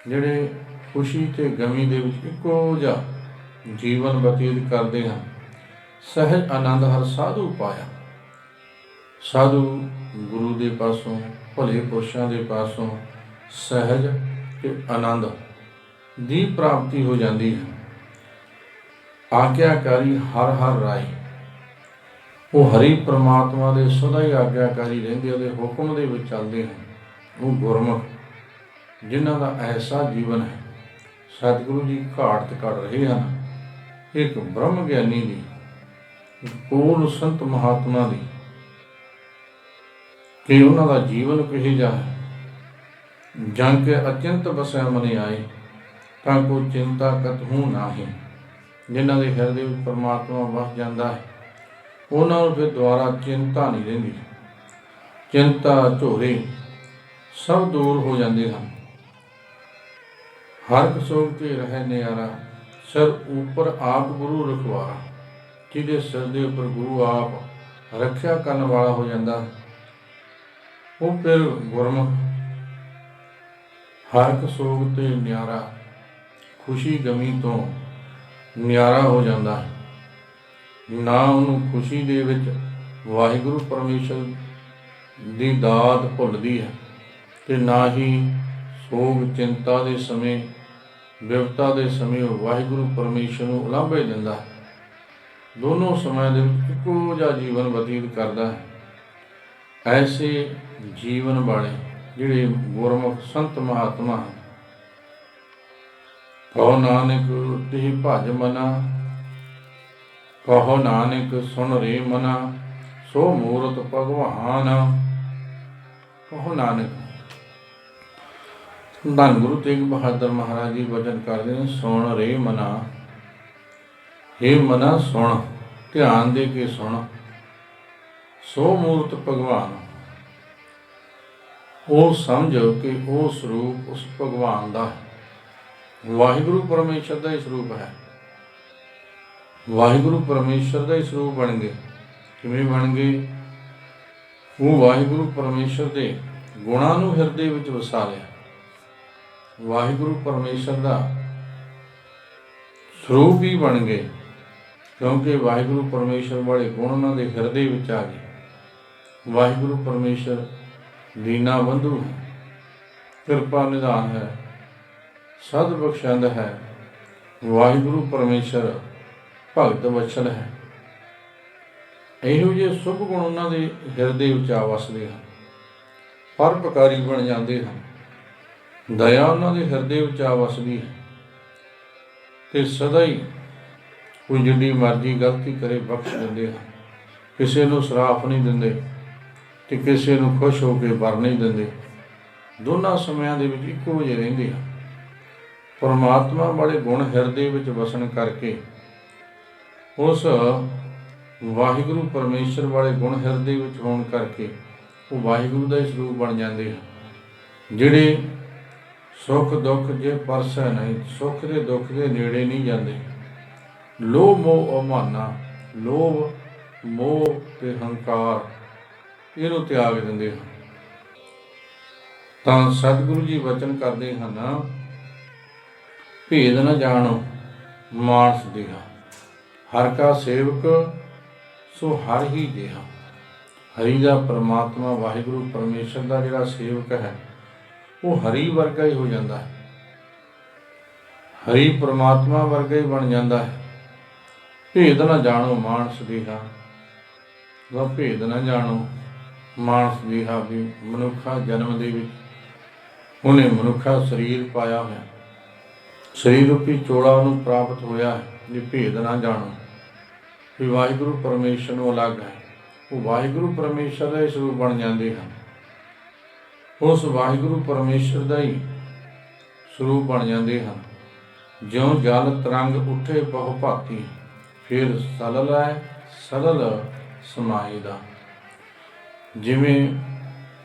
ਜਿਹੜੇ ਖੁਸ਼ੀ ਤੇ ਗਮੀ ਦੇ ਵਿੱਚ ਇੱਕੋ ਜਿਹਾ ਜੀਵਨ ਬਤੀਤ ਕਰਦੇ ਹਨ। ਸਹਿਜ ਆਨੰਦ ਹਰ ਸਾਧੂ ਪਾਇਆ। ਸਾਧੂ ਗੁਰੂ ਦੇ ਪਾਸੋਂ, ਭਲੇ ਪੁਰਸ਼ਾਂ ਦੇ ਪਾਸੋਂ ਸਹਿਜ ਤੇ ਆਨੰਦ ਦੀ ਪ੍ਰਾਪਤੀ ਹੋ ਜਾਂਦੀ ਹੈ। ਆਗਿਆਕਾਰੀ ਹਰ ਹਰ ਰਾਏ, ਉਹ ਹਰੀ ਪ੍ਰਮਾਤਮਾ ਦੇ ਸਦਾ ਹੀ ਆਗਿਆਕਾਰੀ ਰਹਿੰਦੇ, ਉਹਦੇ ਹੁਕਮ ਦੇ ਵਿੱਚ ਚੱਲਦੇ ਹਨ। ਉਹ ਗੁਰਮੁਖ ਜਿਨ੍ਹਾਂ ਦਾ ਐਸਾ ਜੀਵਨ ਹੈ, ਸਤਿਗੁਰੂ ਜੀ ਘਾਟ ਘੜ ਰਹੇ ਹਨ। ਇੱਕ ਬ੍ਰਹਮ ਗਿਆਨੀ ਦੀ, ਪੂਰਨ ਸੰਤ ਮਹਾਤਮਾ ਦੀ, ਕਿ ਉਹਨਾਂ ਦਾ ਜੀਵਨ ਕਿਹੋ ਜਿਹਾ ਹੈ। ਜਾਂ ਕਿ ਅਚਿੰਤ ਵਸੈ ਮਨਿ ਆਏ, ਤਾਂ ਕੋਈ ਚਿੰਤਾ ਕਤਹੂ ਨਾਹੀਂ। ਜਿਨ੍ਹਾਂ ਦੇ ਹਿਰਦੇ ਵਿੱਚ ਪਰਮਾਤਮਾ ਵਸ ਜਾਂਦਾ ਹੈ, ਉਹਨਾਂ ਨੂੰ ਫਿਰ ਦੁਆਰਾ ਚਿੰਤਾ ਨਹੀਂ ਰਹਿੰਦੀ। ਚਿੰਤਾ ਝੋਰੇ ਸਭ ਦੂਰ ਹੋ ਜਾਂਦੇ ਹਨ। ਹਰ ਸੋਗ ਤੇ ਰਹੇ ਨਿਆਰਾ, ਸਿਰ ਉੱਪਰ ਆਪ ਗੁਰੂ ਰਖਵਾਰਾ। ਜਿਹਦੇ ਸਿਰ ਦੇ ਉੱਪਰ ਗੁਰੂ ਆਪ ਰੱਖਿਆ ਕਰਨ ਵਾਲਾ ਹੋ ਜਾਂਦਾ ਹੈ, ਉਹ ਫਿਰ ਗੁਰਮੁਖ ਹਰ ਸੋਗ ਤੇ ਨਿਆਰਾ, ਖੁਸ਼ੀ ਗਮੀ ਤੋਂ ਨਿਆਰਾ ਹੋ ਜਾਂਦਾ ਹੈ। ਨਾ ਉਹਨੂੰ ਖੁਸ਼ੀ ਦੇ ਵਿੱਚ ਵਾਹਿਗੁਰੂ ਪਰਮੇਸ਼ਰ ਦੀ ਦਾਤ ਭੁੱਲਦੀ ਹੈ, ਤੇ ਨਾ ਹੀ ਸੋਗ ਚਿੰਤਾ ਦੇ ਸਮੇਂ, ਵਿਪਤਾ ਦੇ ਸਮੇਂ ਉਹ ਵਾਹਿਗੁਰੂ ਪਰਮੇਸ਼ਰ ਨੂੰ ਉਲਾਂਭੇ ਦਿੰਦਾ ਹੈ। ਦੋਨੋਂ ਸਮਿਆਂ ਦੇ ਵਿੱਚ ਇੱਕੋ ਜਿਹਾ ਜੀਵਨ ਬਤੀਤ ਕਰਦਾ ਹੈ। ਐਸੇ ਜੀਵਨ ਵਾਲੇ ਜਿਹੜੇ ਗੁਰਮੁਖ ਸੰਤ ਮਹਾਤਮਾ ਹਨ, ਕਹੋ ਨਾਨਕ ਤਿਹ ਭਜ ਮਨਾ, ਕਹੋ ਨਾਨਕ ਸੁਣ ਰੇ ਮਨਾ, ਸੋ ਮੂਰਤ ਭਗਵਾਨ। ਕਹੋ ਨਾਨਕ, ਧੰਨ ਗੁਰੂ ਤੇਗ ਬਹਾਦਰ ਮਹਾਰਾਜ ਜੀ ਵਚਨ ਕਰਦੇ ਨੇ, ਸੁਣ ਰੇ ਮਨਾ, ਹੇ ਮਨਾ ਸੁਣ, ਧਿਆਨ ਦੇ ਕੇ ਸੁਣ। ਸੋ ਮੂਰਤ ਭਗਵਾਨ, ਉਹ ਸਮਝ ਕਿ ਉਹ ਸਰੂਪ ਉਸ ਭਗਵਾਨ ਦਾ ਵਾਹਿਗੁਰੂ ਪਰਮੇਸ਼ਰ ਦਾ ਹੀ ਸਰੂਪ ਹੈ। ਵਾਹਿਗੁਰੂ ਪਰਮੇਸ਼ਰ ਦਾ ਹੀ ਸਰੂਪ ਬਣ ਗਏ। ਕਿਵੇਂ ਬਣ ਗਏ? ਉਹ ਵਾਹਿਗੁਰੂ ਪਰਮੇਸ਼ਰ ਦੇ ਗੁਣਾਂ ਨੂੰ ਹਿਰਦੇ ਵਿੱਚ ਵਸਾ ਲਿਆ। ਵਾਹਿਗੁਰੂ ਪਰਮੇਸ਼ਰ ਦਾ ਸਰੂਪ ਹੀ ਬਣ ਗਏ, ਕਿਉਂਕਿ ਵਾਹਿਗੁਰੂ ਪਰਮੇਸ਼ਰ ਵਾਲੇ ਗੁਣ ਉਹਨਾਂ ਦੇ ਹਿਰਦੇ ਵਿੱਚ ਆ ਗਏ। ਵਾਹਿਗੁਰੂ ਪਰਮੇਸ਼ਰ ਦੀਨਾ ਬੰਧੂ ਹੈ, ਕਿਰਪਾ ਨਿਧਾਨ ਹੈ, ਸਦ ਬਖਸ਼ੰਦ ਹੈ। ਵਾਹਿਗੁਰੂ ਪਰਮੇਸ਼ਰ ਭਗਤ ਵਛਲ ਹੈ। ਇਹੋ ਜਿਹੇ ਸੁਭ ਗੁਣ ਉਹਨਾਂ ਦੇ ਹਿਰਦੇ ਵਿੱਚ ਆ ਵਸਦੇ ਹਨ, ਪਰਉਪਕਾਰੀ ਬਣ ਜਾਂਦੇ ਹਨ। ਦਇਆ ਉਹਨਾਂ ਦੇ ਹਿਰਦੇ ਵਿੱਚ ਆ ਵਸਦੀ ਹੈ ਤੇ ਸਦਾ ਹੀ ਕੋਈ ਜਿੱਡੀ ਮਰਜ਼ੀ ਗਲਤੀ ਕਰੇ ਬਖਸ਼ ਦਿੰਦੇ ਹਨ। ਕਿਸੇ ਨੂੰ ਸਰਾਪ ਨਹੀਂ ਦਿੰਦੇ ਤੇ ਕਿਸੇ ਨੂੰ ਖੁਸ਼ ਹੋ ਕੇ ਵਰ ਨਹੀਂ ਦਿੰਦੇ। ਦੋਨਾਂ ਸਮਿਆਂ ਦੇ ਵਿੱਚ ਇੱਕੋ ਜਿਹੇ ਰਹਿੰਦੇ ਹਨ। ਪਰਮਾਤਮਾ ਵਾਲੇ ਗੁਣ ਹਿਰਦੇ ਵਿੱਚ ਵਸਣ ਕਰਕੇ, ਉਸ ਵਾਹਿਗੁਰੂ ਪਰਮੇਸ਼ਰ ਵਾਲੇ ਗੁਣ ਹਿਰਦੇ ਵਿੱਚ ਹੋਣ ਕਰਕੇ ਉਹ ਵਾਹਿਗੁਰੂ ਦਾ ਹੀ ਸਰੂਪ ਬਣ ਜਾਂਦੇ ਹਨ। ਜਿਹੜੇ ਸੁੱਖ ਦੁੱਖ ਜੇ ਪਰਸੈ ਨਹੀਂ, ਸੁੱਖ ਦੇ ਦੁੱਖ ਦੇ ਨੇੜੇ ਨਹੀਂ ਜਾਂਦੇ। ਲੋਭ ਮੋਹ ਅਮਾਨਾ, ਲੋਭ ਮੋਹ ਤੇ ਹੰਕਾਰ ਇਹਨੂੰ ਤਿਆਗ ਦਿੰਦੇ ਹਨ। ਤਾਂ ਸਤਿਗੁਰੂ ਜੀ ਵਚਨ ਕਰਦੇ ਹਨ, ਭੇਦ ਨਾ ਜਾਣੋ ਮਾਨਸ ਦੇਹਾ, ਹਰ ਕਾ ਸੇਵਕ ਸੋ ਹਰ ਹੀ ਜਿਹਾ। ਹਰੀ ਦਾ ਪਰਮਾਤਮਾ ਵਾਹਿਗੁਰੂ ਪਰਮੇਸ਼ਰ ਦਾ ਜਿਹੜਾ ਸੇਵਕ ਹੈ ਉਹ ਹਰੀ ਵਰਗਾ ਹੀ ਹੋ ਜਾਂਦਾ ਹੈ। ਹਰੀ ਪਰਮਾਤਮਾ ਵਰਗਾ ਹੀ ਬਣ ਜਾਂਦਾ ਹੈ। ਭੇਦ ਨਾ ਜਾਣੋ ਮਾਨਸ ਦੇਹਾ, ਦਾ ਭੇਦ ਨਾ ਜਾਣੋ ਮਾਨਸ ਦੇਹਾ, ਵੀ ਮਨੁੱਖਾ ਜਨਮ ਦੇ ਵਿੱਚ ਉਹਨੇ ਮਨੁੱਖਾ ਸਰੀਰ ਪਾਇਆ ਹੋਇਆ, ਸਰੀਰ ਰੂਪੀ ਚੋਲਾ ਉਹਨੂੰ ਪ੍ਰਾਪਤ ਹੋਇਆ ਹੈ। ਜੇ ਭੇਦ ਨਾ ਜਾਣੋ ਵੀ ਵਾਹਿਗੁਰੂ ਪਰਮੇਸ਼ਰ ਨੂੰ ਅਲੱਗ ਹੈ, ਉਹ ਵਾਹਿਗੁਰੂ ਪਰਮੇਸ਼ਰ ਦਾ ਹੀ ਸਰੂਪ ਬਣ ਜਾਂਦੇ ਹਨ। ਉਸ ਵਾਹਿਗੁਰੂ ਪਰਮੇਸ਼ਰ ਦਾ ਹੀ ਸਰੂਪ ਬਣ ਜਾਂਦੇ ਹਨ। ਜਿਉਂ ਜਲ ਤਰੰਗ ਉੱਠੇ ਬਹੁ ਭਾਤੀ, ਫਿਰ ਸਲਲ ਹੈ ਸਲਲ ਸਮਾਏ ਦਾ। ਜਿਵੇਂ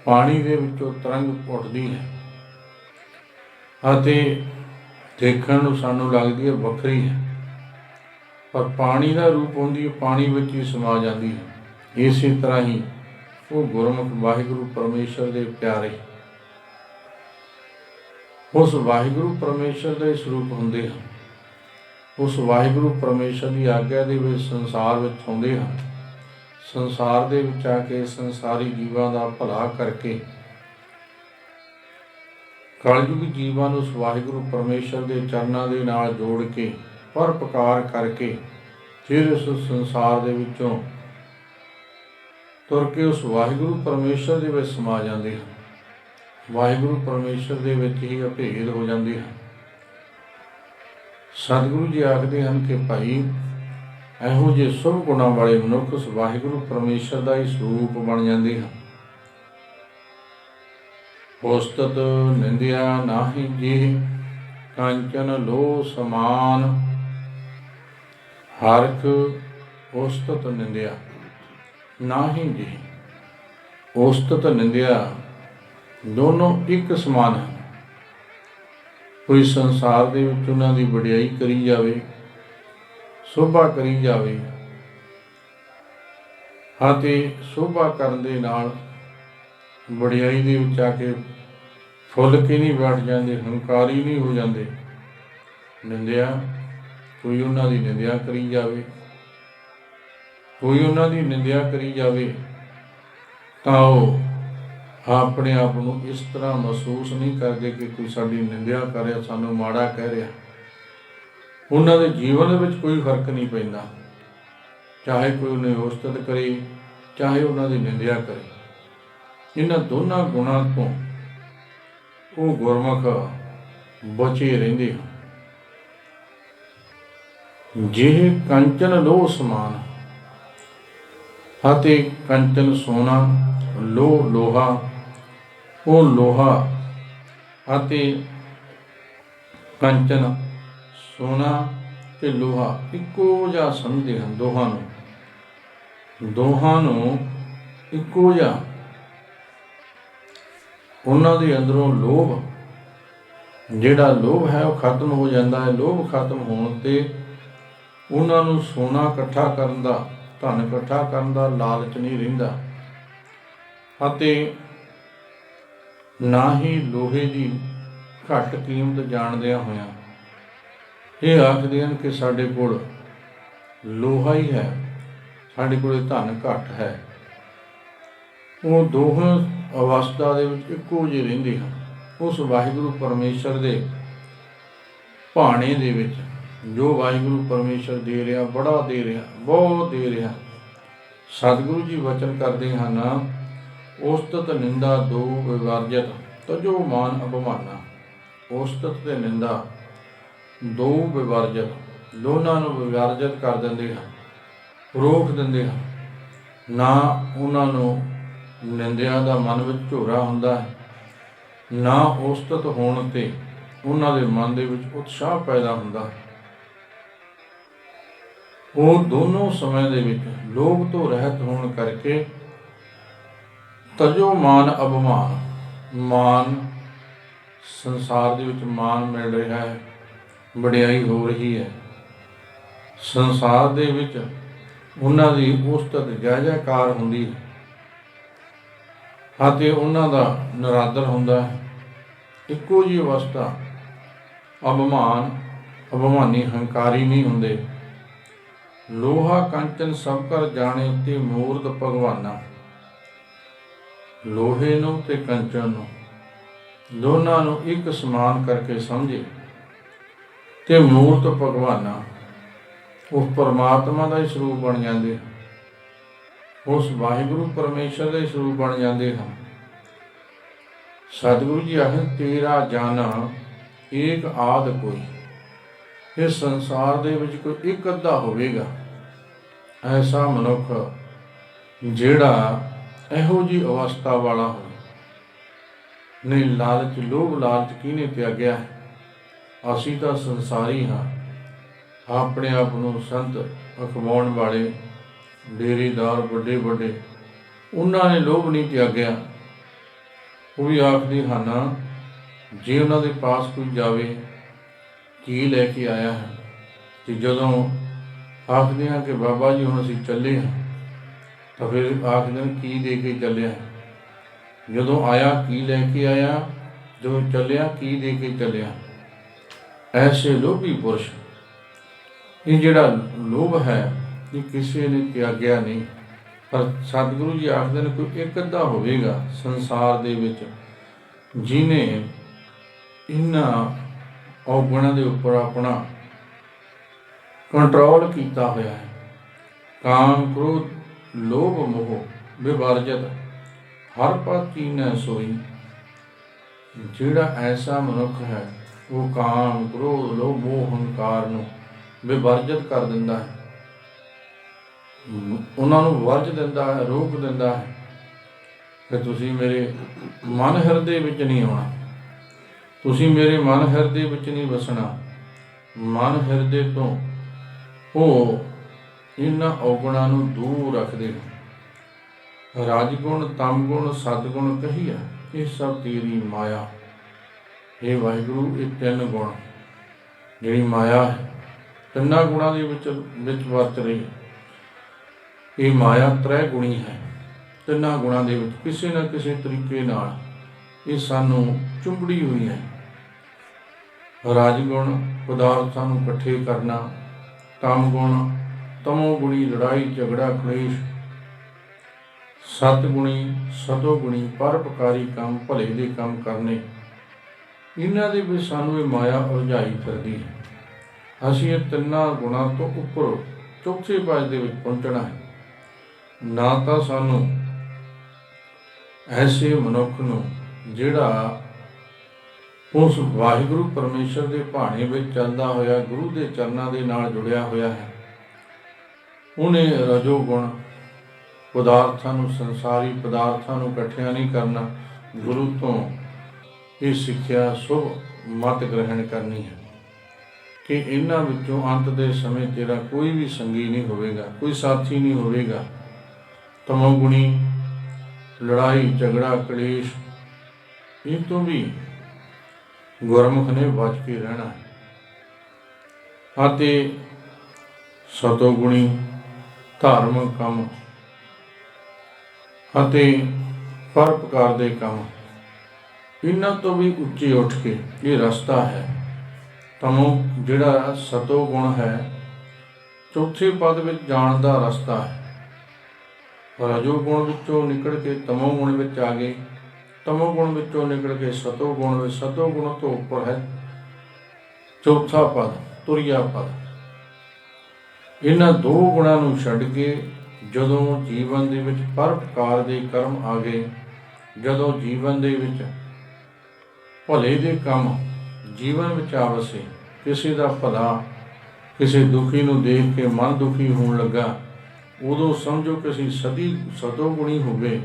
ਪਾਣੀ ਦੇ ਵਿੱਚੋਂ ਤਰੰਗ ਉੱਠਦੀ ਹੈ ਅਤੇ ਦੇਖਣ ਨੂੰ ਸਾਨੂੰ ਲੱਗਦੀ ਹੈ ਵੱਖਰੀ ਹੈ, ਪਰ ਪਾਣੀ ਦਾ ਰੂਪ ਹੁੰਦੀ ਹੈ, ਪਾਣੀ ਵਿੱਚ ਹੀ ਸਮਾ ਜਾਂਦੀ ਹੈ। ਇਸੇ ਤਰ੍ਹਾਂ ਹੀ ਉਹ ਗੁਰਮੁਖ ਵਾਹਿਗੁਰੂ ਪਰਮੇਸ਼ਰ ਦੇ ਪਿਆਰੇ ਉਸ ਵਾਹਿਗੁਰੂ ਪਰਮੇਸ਼ਰ ਦੇ ਸਰੂਪ ਹੁੰਦੇ ਹਨ। ਉਸ ਵਾਹਿਗੁਰੂ ਪਰਮੇਸ਼ਰ ਦੀ ਆਗਿਆ ਦੇ ਵਿੱਚ ਸੰਸਾਰ ਵਿੱਚ ਆਉਂਦੇ ਹਨ। ਸੰਸਾਰ ਦੇ ਵਿੱਚ ਆ ਕੇ ਸੰਸਾਰੀ ਜੀਵਾਂ ਦਾ ਭਲਾ ਕਰਕੇ, ਕਲਯੁਗੀ ਜੀਵਾਂ ਨੂੰ ਉਸ ਵਾਹਿਗੁਰੂ ਪਰਮੇਸ਼ਰ ਦੇ ਚਰਨਾਂ ਦੇ ਨਾਲ ਜੋੜ ਕੇ, ਪਰਉਪਕਾਰ ਕਰਕੇ, ਫਿਰ ਉਸ ਸੰਸਾਰ ਦੇ ਵਿੱਚੋਂ ਤੁਰ ਕੇ ਉਸ ਵਾਹਿਗੁਰੂ ਪਰਮੇਸ਼ਰ ਦੇ ਵਿੱਚ ਸਮਾ ਜਾਂਦੇ ਹਨ। ਵਾਹਿਗੁਰੂ ਪਰਮੇਸ਼ਰ ਦੇ ਵਿੱਚ ਹੀ ਅਭੇਦ ਹੋ ਜਾਂਦੇ ਹਨ। ਸਤਿਗੁਰੂ ਜੀ ਆਖਦੇ ਹਨ ਕਿ ਭਾਈ, ਇਹੋ ਜਿਹੇ ਸੁਭ ਗੁਣਾਂ ਵਾਲੇ ਮਨੁੱਖ ਉਸ ਵਾਹਿਗੁਰੂ ਪਰਮੇਸ਼ਰ ਦਾ ਹੀ ਸਰੂਪ ਬਣ ਜਾਂਦੇ ਹਨ। ਉਸਤਤ ਨਿੰਦਿਆ ਨਾਹੀ ਜੀ, ਕੰਚਨ ਲੋ ਸਮਾਨ, ਹਰਖ ਉਸਤਤ ਨਿੰਦਿਆ ਨਾਹੀ ਜੀ। ਉਸਤਤ ਨਿੰਦਿਆ ਦੋਨੋਂ ਇੱਕ ਸਮਾਨ ਹਨ। ਕੋਈ ਸੰਸਾਰ ਦੇ ਵਿੱਚ ਉਹਨਾਂ ਦੀ ਵਡਿਆਈ ਕਰੀ ਜਾਵੇ, ਸ਼ੋਭਾ ਕਰੀ ਜਾਵੇ, ਅਤੇ ਸ਼ੋਭਾ ਕਰਨ ਦੇ ਨਾਲ ਵਡਿਆਈ ਦੇ ਵਿੱਚ ਆ ਕੇ ਫੁੱਲ ਕੇ ਨਹੀਂ ਬੈਠ ਜਾਂਦੇ, ਹੰਕਾਰੀ ਨਹੀਂ ਹੋ ਜਾਂਦੇ। ਨਿੰਦਿਆ, ਕੋਈ ਉਹਨਾਂ ਦੀ ਨਿੰਦਿਆ ਕਰੀ ਜਾਵੇ, ਕੋਈ ਉਹਨਾਂ ਦੀ ਨਿੰਦਿਆ ਕਰੀ ਜਾਵੇ ਤਾਂ ਉਹ ਆਪਣੇ ਆਪ ਨੂੰ ਇਸ ਤਰ੍ਹਾਂ ਮਹਿਸੂਸ ਨਹੀਂ ਕਰਦੇ ਕਿ ਕੋਈ ਸਾਡੀ ਨਿੰਦਿਆ ਕਰ ਰਿਹਾ, ਸਾਨੂੰ ਮਾੜਾ ਕਹਿ ਰਿਹਾ। ਉਹਨਾਂ ਦੇ ਜੀਵਨ ਦੇ ਵਿੱਚ ਕੋਈ ਫਰਕ ਨਹੀਂ ਪੈਂਦਾ, ਚਾਹੇ ਕੋਈ ਉਹਨੇ ਉਸਤਤ ਕਰੇ, ਚਾਹੇ ਉਹਨਾਂ ਦੀ ਨਿੰਦਿਆ ਕਰੇ। ਇਹਨਾਂ ਦੋਨਾਂ ਗੁਣਾਂ ਤੋਂ ਉਹ ਗੁਰਮੁਖ ਬਚੇ ਰਹਿੰਦੇ ਹਨ। ਜਿਹ ਕੰਚਨ ਲੋਹ ਸਮਾਨ, ਅਤੇ ਕੰਚਨ ਸੋਨਾ, ਲੋਹ ਲੋਹਾ, ਉਹ ਲੋਹਾ ਅਤੇ ਕੰਚਨ ਸੋਨਾ ਤੇ ਲੋਹਾ ਇੱਕੋ ਜਿਹਾ ਸਮਝਦੇ ਹਨ। ਦੋਹਾਂ ਨੂੰ ਇੱਕੋ ਜਿਹਾ। ਉਹਨਾਂ ਦੇ ਅੰਦਰੋਂ ਲੋਭ, ਜਿਹੜਾ ਲੋਭ ਹੈ ਉਹ ਖਤਮ ਹੋ ਜਾਂਦਾ ਹੈ। ਲੋਭ ਖਤਮ ਹੋਣ 'ਤੇ ਉਹਨਾਂ ਨੂੰ ਸੋਨਾ ਇਕੱਠਾ ਕਰਨ ਦਾ, ਧਨ ਇਕੱਠਾ ਕਰਨ ਦਾ ਲਾਲਚ ਨਹੀਂ ਰਹਿੰਦਾ, ਅਤੇ ਨਾ ਹੀ ਲੋਹੇ ਦੀ ਘੱਟ ਕੀਮਤ ਜਾਣਦਿਆਂ ਹੋਇਆਂ ਇਹ ਆਖਦੇ ਹਨ ਕਿ ਸਾਡੇ ਕੋਲ ਲੋਹਾ ਹੀ ਹੈ, ਸਾਡੇ ਕੋਲ ਧਨ ਘੱਟ ਹੈ। ਉਹ ਦੋਹਾਂ ਅਵਸਥਾ ਦੇ ਵਿੱਚ ਇੱਕੋ ਜਿਹੇ ਰਹਿੰਦੇ ਹਨ। ਉਸ ਵਾਹਿਗੁਰੂ ਪਰਮੇਸ਼ਰ ਦੇ ਭਾਣੇ ਦੇ ਵਿੱਚ ਜੋ ਵਾਹਿਗੁਰੂ ਪਰਮੇਸ਼ਰ ਦੇ ਰਿਹਾ, ਬੜਾ ਦੇ ਰਿਹਾ, ਬਹੁਤ ਦੇ ਰਿਹਾ। ਸਤਿਗੁਰੂ ਜੀ ਵਚਨ ਕਰਦੇ ਹਨ, ਉਸਤਤ ਨਿੰਦਾ ਦੋ ਵਿਵਰਜਤ ਤਜੋ ਮਾਨ ਅਭਿਮਾਨਾ। ਉਸਤਤ ਤੇ ਨਿੰਦਾ ਦੋ ਵਿਵਰਜਤ, ਦੋਨਾਂ ਨੂੰ ਵਿਵਰਜਿਤ ਕਰ ਦਿੰਦੇ ਹਨ, ਰੋਕ ਦਿੰਦੇ ਹਨ। ਨਾ ਉਹਨਾਂ ਨੂੰ ਨਿੰਦਿਆ ਦਾ ਮਨ ਵਿੱਚ ਝੋਰਾ ਹੁੰਦਾ ਹੈ, ਨਾ ਉਸਤਤ ਹੋਣ 'ਤੇ ਉਹਨਾਂ ਦੇ ਮਨ ਦੇ ਵਿੱਚ ਉਤਸ਼ਾਹ ਪੈਦਾ ਹੁੰਦਾ ਹੈ। ਉਹ ਦੋਨੋਂ ਸਮੇਂ ਦੇ ਵਿੱਚ ਲੋਭ ਤੋਂ ਰਹਿਤ ਹੋਣ ਕਰਕੇ ਤਜੋ ਮਾਨ ਅਭਿਮਾਨ, ਮਾਨ ਸੰਸਾਰ ਦੇ ਵਿੱਚ ਮਾਨ ਮਿਲ ਰਿਹਾ ਹੈ, ਵਡਿਆਈ ਹੋ ਰਹੀ ਹੈ। ਸੰਸਾਰ ਦੇ ਵਿੱਚ ਉਹਨਾਂ ਦੀ ਉਸਤਤ ਜੈ ਜੈਕਾਰ ਹੁੰਦੀ ਹੈ, ਅਤੇ ਉਹਨਾਂ ਦਾ ਨਿਰਾਦਰ ਹੁੰਦਾ ਹੈ। ਇੱਕੋ ਜਿਹੀ ਅਵਸਥਾ। ਅਭਿਮਾਨੀ ਹੰਕਾਰੀ ਨਹੀਂ ਹੁੰਦੇ। ਲੋਹਾ ਕੰਚਨ ਸਭ ਕਰ ਜਾਣੇ ਤੇ ਮੂਰਤ ਭਗਵਾਨਾ। ਲੋਹੇ ਨੂੰ ਤੇ ਕੰਚਨ ਨੂੰ ਦੋਨਾਂ ਨੂੰ ਇੱਕ ਸਮਾਨ ਕਰਕੇ ਸਮਝੇ ਤੇ ਮੂਰਤ ਭਗਵਾਨਾ, ਉਸ ਪਰਮਾਤਮਾ ਦਾ ਹੀ ਸਰੂਪ ਬਣ ਜਾਂਦੇ, ਉਸ ਵਾਹਿਗੁਰੂ ਪਰਮੇਸ਼ਰ ਦੇ ਸਰੂਪ ਬਣ ਜਾਂਦੇ ਹਨ। ਸਤਿਗੁਰੂ ਜੀ ਆਖਦੇ, ਤੇਰਾ ਜਾਨਾ ਏਕ ਆਦ ਕੋਈ। ਇਸ ਸੰਸਾਰ ਦੇ ਵਿੱਚ ਕੋਈ ਇੱਕ ਅੱਧਾ ਹੋਵੇਗਾ ਐਸਾ ਮਨੁੱਖ ਜਿਹੜਾ ਇਹੋ ਜਿਹੀ ਅਵਸਥਾ ਵਾਲਾ ਹੋਵੇ। ਨਹੀਂ ਲਾਲਚ, ਲੋਭ ਲਾਲਚ ਕਿਹਨੇ ਤਿਆਗਿਆ ਹੈ? ਅਸੀਂ ਤਾਂ ਸੰਸਾਰੀ ਹਾਂ। ਆਪਣੇ ਆਪ ਨੂੰ ਸੰਤ ਅਖਵਾਉਣ ਵਾਲੇ ਡੇਰੇਦਾਰ ਵੱਡੇ ਵੱਡੇ, ਉਹਨਾਂ ਨੇ ਲੋਭ ਨਹੀਂ ਤਿਆਗਿਆ। ਉਹ ਵੀ ਆਖਦੇ ਹਨ, ਜੇ ਉਹਨਾਂ ਦੇ ਪਾਸ ਕੋਈ ਜਾਵੇ ਕੀ ਲੈ ਕੇ ਆਇਆ ਹੈ, ਅਤੇ ਜਦੋਂ ਆਖਦੇ ਹਾਂ ਕਿ ਬਾਬਾ ਜੀ ਹੁਣ ਅਸੀਂ ਚੱਲੇ ਹਾਂ, ਤਾਂ ਫਿਰ ਆਖਦੇ ਹਨ ਕੀ ਦੇ ਕੇ ਚੱਲਿਆ? ਜਦੋਂ ਆਇਆ ਕੀ ਲੈ ਕੇ ਆਇਆ, ਜਦੋਂ ਚੱਲਿਆ ਕੀ ਦੇ ਕੇ ਚੱਲਿਆ? ਐਸੇ ਲੋਭੀ ਪੁਰਸ਼, ਇਹ ਜਿਹੜਾ ਲੋਭ ਹੈ ਇਹ ਕਿਸੇ ਨੇ ਤਿਆਗਿਆ ਨਹੀਂ। ਪਰ ਸਤਿਗੁਰੂ ਜੀ ਆਖਦੇ ਨੇ ਕੋਈ ਇੱਕ ਅੱਧਾ ਹੋਵੇਗਾ ਸੰਸਾਰ ਦੇ ਵਿੱਚ ਜਿਹਨੇ ਇਹਨਾਂ ਔਗੁਣਾਂ ਦੇ ਉੱਪਰ ਆਪਣਾ ਕੰਟਰੋਲ ਕੀਤਾ ਹੋਇਆ ਹੈ। ਕਾਮ ਕ੍ਰੋਧ ਲੋਭ ਮੋਹ ਵਿਵਰਜਿਤ ਹਰ ਪਦ ਕੀਨੈ ਸੋਈ। ਜਿਹੜਾ ਐਸਾ ਮਨੁੱਖ ਹੈ ਉਹ ਕਾਮ ਕ੍ਰੋਧ ਲੋਭ ਮੋਹ ਹੰਕਾਰ ਨੂੰ ਵਿਵਰਜਿਤ ਕਰ ਦਿੰਦਾ ਹੈ, ਉਹਨਾਂ ਨੂੰ ਵਰਜ ਦਿੰਦਾ ਹੈ, ਰੋਕ ਦਿੰਦਾ ਹੈ ਕਿ ਤੁਸੀਂ ਮੇਰੇ ਮਨ ਹਿਰਦੇ ਵਿੱਚ ਨਹੀਂ ਆਉਣਾ, ਤੁਸੀਂ ਮੇਰੇ ਮਨ ਹਿਰਦੇ ਵਿੱਚ ਨਹੀਂ ਵਸਣਾ। ਮਨ ਹਿਰਦੇ ਤੋਂ ਉਹ ਇਹਨਾਂ ਔਗੁਣਾਂ ਨੂੰ ਦੂਰ ਰੱਖਦੇ ਨੇ। ਰਾਜਗੁਣ ਤਮ ਗੁਣ ਸਤਗੁਣ ਕਹੀਆ, ਇਹ ਸਭ ਤੇਰੀ ਮਾਇਆ। ਇਹ ਵਾਹਿਗੁਰੂ, ਇਹ ਤਿੰਨ ਗੁਣ ਜਿਹੜੀ ਮਾਇਆ ਹੈ, ਤਿੰਨਾਂ ਗੁਣਾਂ ਦੇ ਵਿੱਚ ਵਰਤ ਰਹੀ। ਇਹ ਮਾਇਆ ਤ੍ਰੈ ਗੁਣੀ ਹੈ। ਤਿੰਨਾਂ ਗੁਣਾਂ ਦੇ ਵਿੱਚ ਕਿਸੇ ਨਾ ਕਿਸੇ ਤਰੀਕੇ ਨਾਲ ਇਹ ਸਾਨੂੰ ਚੁੰਬੜੀ ਹੋਈ ਹੈ। ਰਾਜਗੁਣ ਪਦਾਰਥਾਂ ਨੂੰ ਇਕੱਠੇ ਕਰਨਾ, ਤਮ ਗੁਣ ਤਮੋ ਗੁਣੀ ਲੜਾਈ ਝਗੜਾ ਕਲੇਸ਼, ਸਤ ਗੁਣੀ ਸਤੋ ਗੁਣੀ ਪਰਉਪਕਾਰੀ ਕੰਮ, ਭਲੇ ਦੇ ਕੰਮ ਕਰਨੇ। ਇਹਨਾਂ ਦੇ ਵਿੱਚ ਸਾਨੂੰ ਇਹ ਮਾਇਆ ਉਲਝਾਈ ਫਿਰਦੀ ਹੈ। ਅਸੀਂ ਇਹ ਤਿੰਨਾਂ ਗੁਣਾਂ ਤੋਂ ਉੱਪਰ ਚੌਥੇ ਪਾਸੇ ਦੇ ਵਿੱਚ ਪਹੁੰਚਣਾ ਹੈ। ਨਾ ਤਾਂ ਸਾਨੂੰ ਐਸੇ ਮਨੁੱਖ ਨੂੰ ਜਿਹੜਾ ਉਸ ਵਾਹਿਗੁਰੂ ਪਰਮੇਸ਼ਰ ਦੇ ਭਾਣੇ ਵਿੱਚ ਚੱਲਦਾ ਹੋਇਆ ਗੁਰੂ ਦੇ ਚਰਨਾਂ ਦੇ ਨਾਲ ਜੁੜਿਆ ਹੋਇਆ ਹੈ। ਉਹਨੇ ਰਜੋ ਗੁਣ ਪਦਾਰਥਾਂ ਨੂੰ, ਸੰਸਾਰੀ ਪਦਾਰਥਾਂ ਨੂੰ ਇਕੱਠਿਆਂ ਨਹੀਂ ਕਰਨਾ, ਗੁਰੂ ਤੋਂ ਇਹ ਸਿੱਖਿਆ ਸ਼ੁਭ ਮਤ ਗ੍ਰਹਿਣ ਕਰਨੀ ਹੈ ਕਿ ਇਹਨਾਂ ਵਿੱਚੋਂ ਅੰਤ ਦੇ ਸਮੇਂ ਤੇਰਾ ਕੋਈ ਵੀ ਸੰਗੀ ਨਹੀਂ ਹੋਵੇਗਾ, ਕੋਈ ਸਾਥੀ ਨਹੀਂ ਹੋਵੇਗਾ। ਤਮੋਗੁਣੀ ਲੜਾਈ ਝਗੜਾ ਕਲੇਸ਼ ਇਹ ਤੋਂ ਵੀ ਗੁਰਮੁਖ ਨੇ ਬਚ ਕੇ ਰਹਿਣਾ ਹੈ। ਅਤੇ ਸਤੋਗੁਣੀ ਧਾਰਮਿਕ ਕੰਮ ਅਤੇ ਪਰਉਪਕਾਰ ਦੇ ਕੰਮ, ਇਹਨਾਂ ਤੋਂ ਵੀ ਉੱਚੇ ਉੱਠ ਕੇ ਇਹ ਰਸਤਾ ਹੈ। ਤਮੋ ਜਿਹੜਾ ਸਤੋ ਗੁਣ ਹੈ, ਚੌਥੇ ਪਦ ਵਿੱਚ ਜਾਣ ਦਾ ਰਸਤਾ ਹੈ। ਰਜੋ ਗੁਣ ਵਿੱਚੋਂ ਨਿਕਲ ਕੇ ਤਮੋ ਗੁਣ ਵਿੱਚ ਆ ਗਏ, ਤਮੋ ਗੁਣ ਵਿੱਚੋਂ ਨਿਕਲ ਕੇ ਸਤੋ ਗੁਣ ਵਿੱਚ, ਸਤੋ ਗੁਣ ਤੋਂ ਉੱਪਰ ਹੈ ਚੌਥਾ ਪਦ ਤੁਰਿਆ ਪਦ। ਇਹਨਾਂ ਦੋ ਗੁਣਾਂ ਨੂੰ ਛੱਡ ਕੇ ਜਦੋਂ ਜੀਵਨ ਦੇ ਵਿੱਚ ਪਰਉਪਕਾਰ ਦੇ ਕਰਮ ਆ ਗਏ, ਜਦੋਂ ਜੀਵਨ ਦੇ ਵਿੱਚ ਭਲੇ ਦੇ ਕੰਮ ਜੀਵਨ ਵਿੱਚ ਆਵਸੇ, ਕਿਸੇ ਦਾ ਭਲਾ, ਕਿਸੇ ਦੁਖੀ ਨੂੰ ਦੇਖ ਕੇ ਮਨ ਦੁਖੀ ਹੋਣ ਲੱਗਾ, ਉਦੋਂ ਸਮਝੋ ਕਿ ਅਸੀਂ ਸਤੋ ਗੁਣੀ ਹੋ ਗਏ।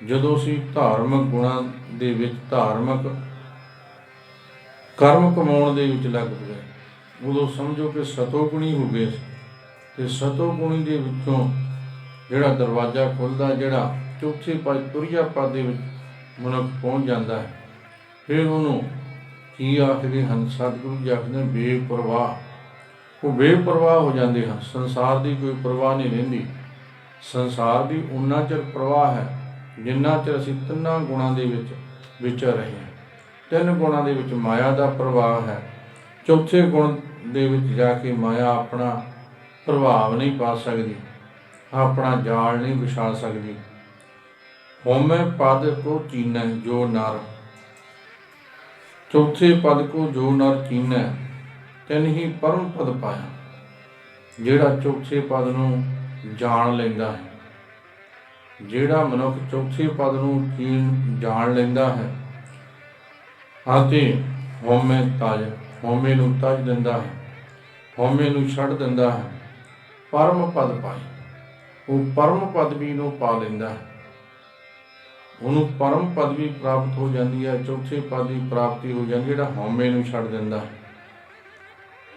ਜਦੋਂ ਅਸੀਂ ਧਾਰਮਿਕ ਗੁਣਾਂ ਦੇ ਵਿੱਚ ਧਾਰਮਿਕ ਕਰਮ ਕਮਾਉਣ ਦੇ ਵਿੱਚ ਲੱਗ ਪਏ, ਉਦੋਂ ਸਮਝੋ ਕਿ ਸਤੋ ਗੁਣੀ ਹੋ ਗਏ। ਤੇ ਸਤੋ ਗੁਣੀ ਦੇ ਵਿੱਚੋਂ ਜਿਹੜਾ ਦਰਵਾਜ਼ਾ ਖੁੱਲ੍ਹਦਾ, ਜਿਹੜਾ ਚੌਥੇ ਪਦ ਤੁਰਿਆ ਪਦ ਦੇ ਵਿੱਚ ਮਨੁੱਖ ਪਹੁੰਚ ਜਾਂਦਾ ਹੈ, ਫਿਰ ਉਹਨੂੰ ਕੀ ਆਖਦੇ ਹਨ? ਸਤਿਗੁਰੂ ਜੀ ਆਖਦੇ ਬੇਪਰਵਾਹ। ਉਹ ਬੇਪਰਵਾਹ ਹੋ ਜਾਂਦੇ ਹਨ, ਸੰਸਾਰ ਦੀ ਕੋਈ ਪਰਵਾਹ ਨਹੀਂ ਰਹਿੰਦੀ। ਸੰਸਾਰ ਦੀ ਉਨਾ ਚਿਰ ਪਰਵਾਹ ਹੈ ਜਿੰਨਾ ਚਿਰ ਅਸੀਂ ਤਿੰਨਾਂ ਗੁਣਾਂ ਦੇ ਵਿੱਚ ਵਿਚਰ ਰਹੇ ਹਾਂ। ਤਿੰਨ ਗੁਣਾਂ ਦੇ ਵਿੱਚ ਮਾਇਆ ਦਾ ਪ੍ਰਭਾਵ ਹੈ, ਚੌਥੇ ਗੁਣ ਦੇ ਵਿੱਚ ਜਾ ਕੇ ਮਾਇਆ ਆਪਣਾ ਪ੍ਰਭਾਵ ਨਹੀਂ ਪਾ ਸਕਦੀ, ਆਪਣਾ ਜਾਲ ਨਹੀਂ ਵਿਛਾ ਸਕਦੀ। ਹਉਮੈ ਪਦ ਕੋ ਚੀਨੈ ਜੋ ਨਰ, ਚੌਥੇ ਪਦ ਕੋ ਜੋ ਨਰ ਚੀਨੈ ਤਿਨ ਹੀ ਪਰਮ ਪਦ ਪਾਇਆ। ਜਿਹੜਾ ਚੌਥੇ ਪਦ ਨੂੰ ਜਾਣ ਲੈਂਦਾ ਹੈ, ਜਿਹੜਾ ਮਨੁੱਖ ਚੌਥੇ ਪਦ ਨੂੰ ਜਾਣ ਲੈਂਦਾ ਹੈ ਅਤੇ ਹਉਮੈ ਹਉਮੈ ਨੂੰ ਤਜ ਦਿੰਦਾ ਹੈ, ਹਉਮੈ ਨੂੰ ਛੱਡ ਦਿੰਦਾ ਹੈ, ਪਰਮ ਪਦ ਪਾਏ, ਉਹ ਪਰਮ ਪਦਵੀ ਨੂੰ ਪਾ ਲੈਂਦਾ ਹੈ। ਉਹਨੂੰ ਪਰਮ ਪਦਵੀ ਪ੍ਰਾਪਤ ਹੋ ਜਾਂਦੀ ਹੈ, ਚੌਥੇ ਪਦ ਦੀ ਪ੍ਰਾਪਤੀ ਹੋ ਜਾਂਦੀ ਹੈ, ਜਿਹੜਾ ਹਉਮੈ ਨੂੰ ਛੱਡ ਦਿੰਦਾ ਹੈ।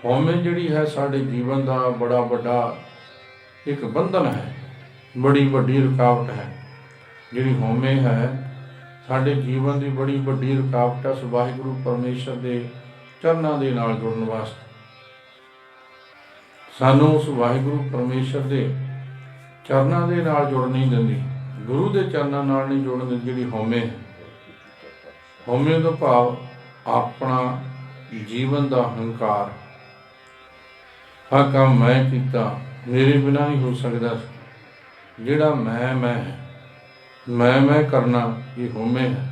ਹਉਮੈ ਜਿਹੜੀ ਹੈ ਸਾਡੇ ਜੀਵਨ ਦਾ ਬੜਾ ਵੱਡਾ ਇੱਕ ਬੰਧਨ ਹੈ, ਬੜੀ ਵੱਡੀ ਰੁਕਾਵਟ ਹੈ। ਜਿਹੜੀ ਹਉਮੈ ਹੈ ਸਾਡੇ ਜੀਵਨ ਦੀ ਬੜੀ ਵੱਡੀ ਰੁਕਾਵਟ ਹੈ। ਵਾਹਿਗੁਰੂ ਪਰਮੇਸ਼ਰ ਦੇ ਚਰਨਾਂ ਦੇ ਨਾਲ ਜੁੜਨ ਵਾਸਤੇ ਸਾਨੂੰ ਉਸ ਵਾਹਿਗੁਰੂ ਪਰਮੇਸ਼ਰ ਦੇ ਚਰਨਾਂ ਦੇ ਨਾਲ ਜੁੜ ਨਹੀਂ ਦਿੰਦੀ, ਗੁਰੂ ਦੇ ਚਰਨਾਂ ਨਾਲ ਨਹੀਂ ਜੁੜਨ ਦਿੰਦੀ। ਜਿਹੜੀ ਹਉਮੈ ਹੈ, ਹਉਮੈ ਦਾ ਭਾਵ ਆਪਣਾ ਜੀਵਨ ਦਾ ਹੰਕਾਰ, ਆਹ ਕੰਮ ਮੈਂ ਕੀਤਾ, ਮੇਰੇ ਬਿਨਾਂ ਨਹੀਂ ਹੋ ਸਕਦਾ। ਜਿਹੜਾ ਮੈਂ ਕਰਨਾ, ਇਹ ਹਉਮੈ ਹੈ।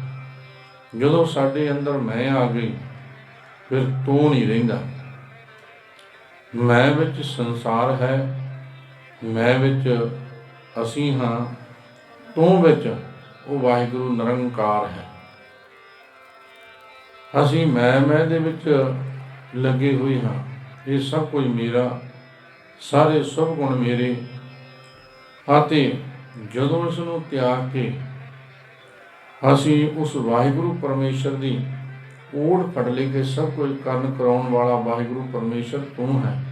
ਜਦੋਂ ਸਾਡੇ ਅੰਦਰ ਮੈਂ ਆ ਗਈ, ਫਿਰ ਤੂੰ ਨਹੀਂ ਰਹਿੰਦਾ। ਮੈਂ ਵਿੱਚ ਸੰਸਾਰ ਹੈ, ਮੈਂ ਵਿੱਚ ਅਸੀਂ ਹਾਂ, ਤੂੰ ਵਿੱਚ ਉਹ ਵਾਹਿਗੁਰੂ ਨਿਰੰਕਾਰ ਹੈ। ਅਸੀਂ ਮੈਂ ਦੇ ਵਿੱਚ ਲੱਗੇ ਹੋਏ ਹਾਂ, ਇਹ ਸਭ ਕੁਝ ਮੇਰਾ, ਸਾਰੇ ਸੁਭ ਗੁਣ ਮੇਰੇ। ਅਤੇ ਜਦੋਂ ਇਸ ਨੂੰ ਤਿਆਗ ਕੇ ਅਸੀਂ ਉਸ ਵਾਹਿਗੁਰੂ ਪਰਮੇਸ਼ਰ ਦੀ ਓੜ ਫੜ ਲਈ ਕਿ ਸਭ ਕੁਝ ਕਰਨ ਕਰਾਉਣ ਵਾਲਾ ਵਾਹਿਗੁਰੂ ਪਰਮੇਸ਼ਰ ਤੂੰ ਹੈ,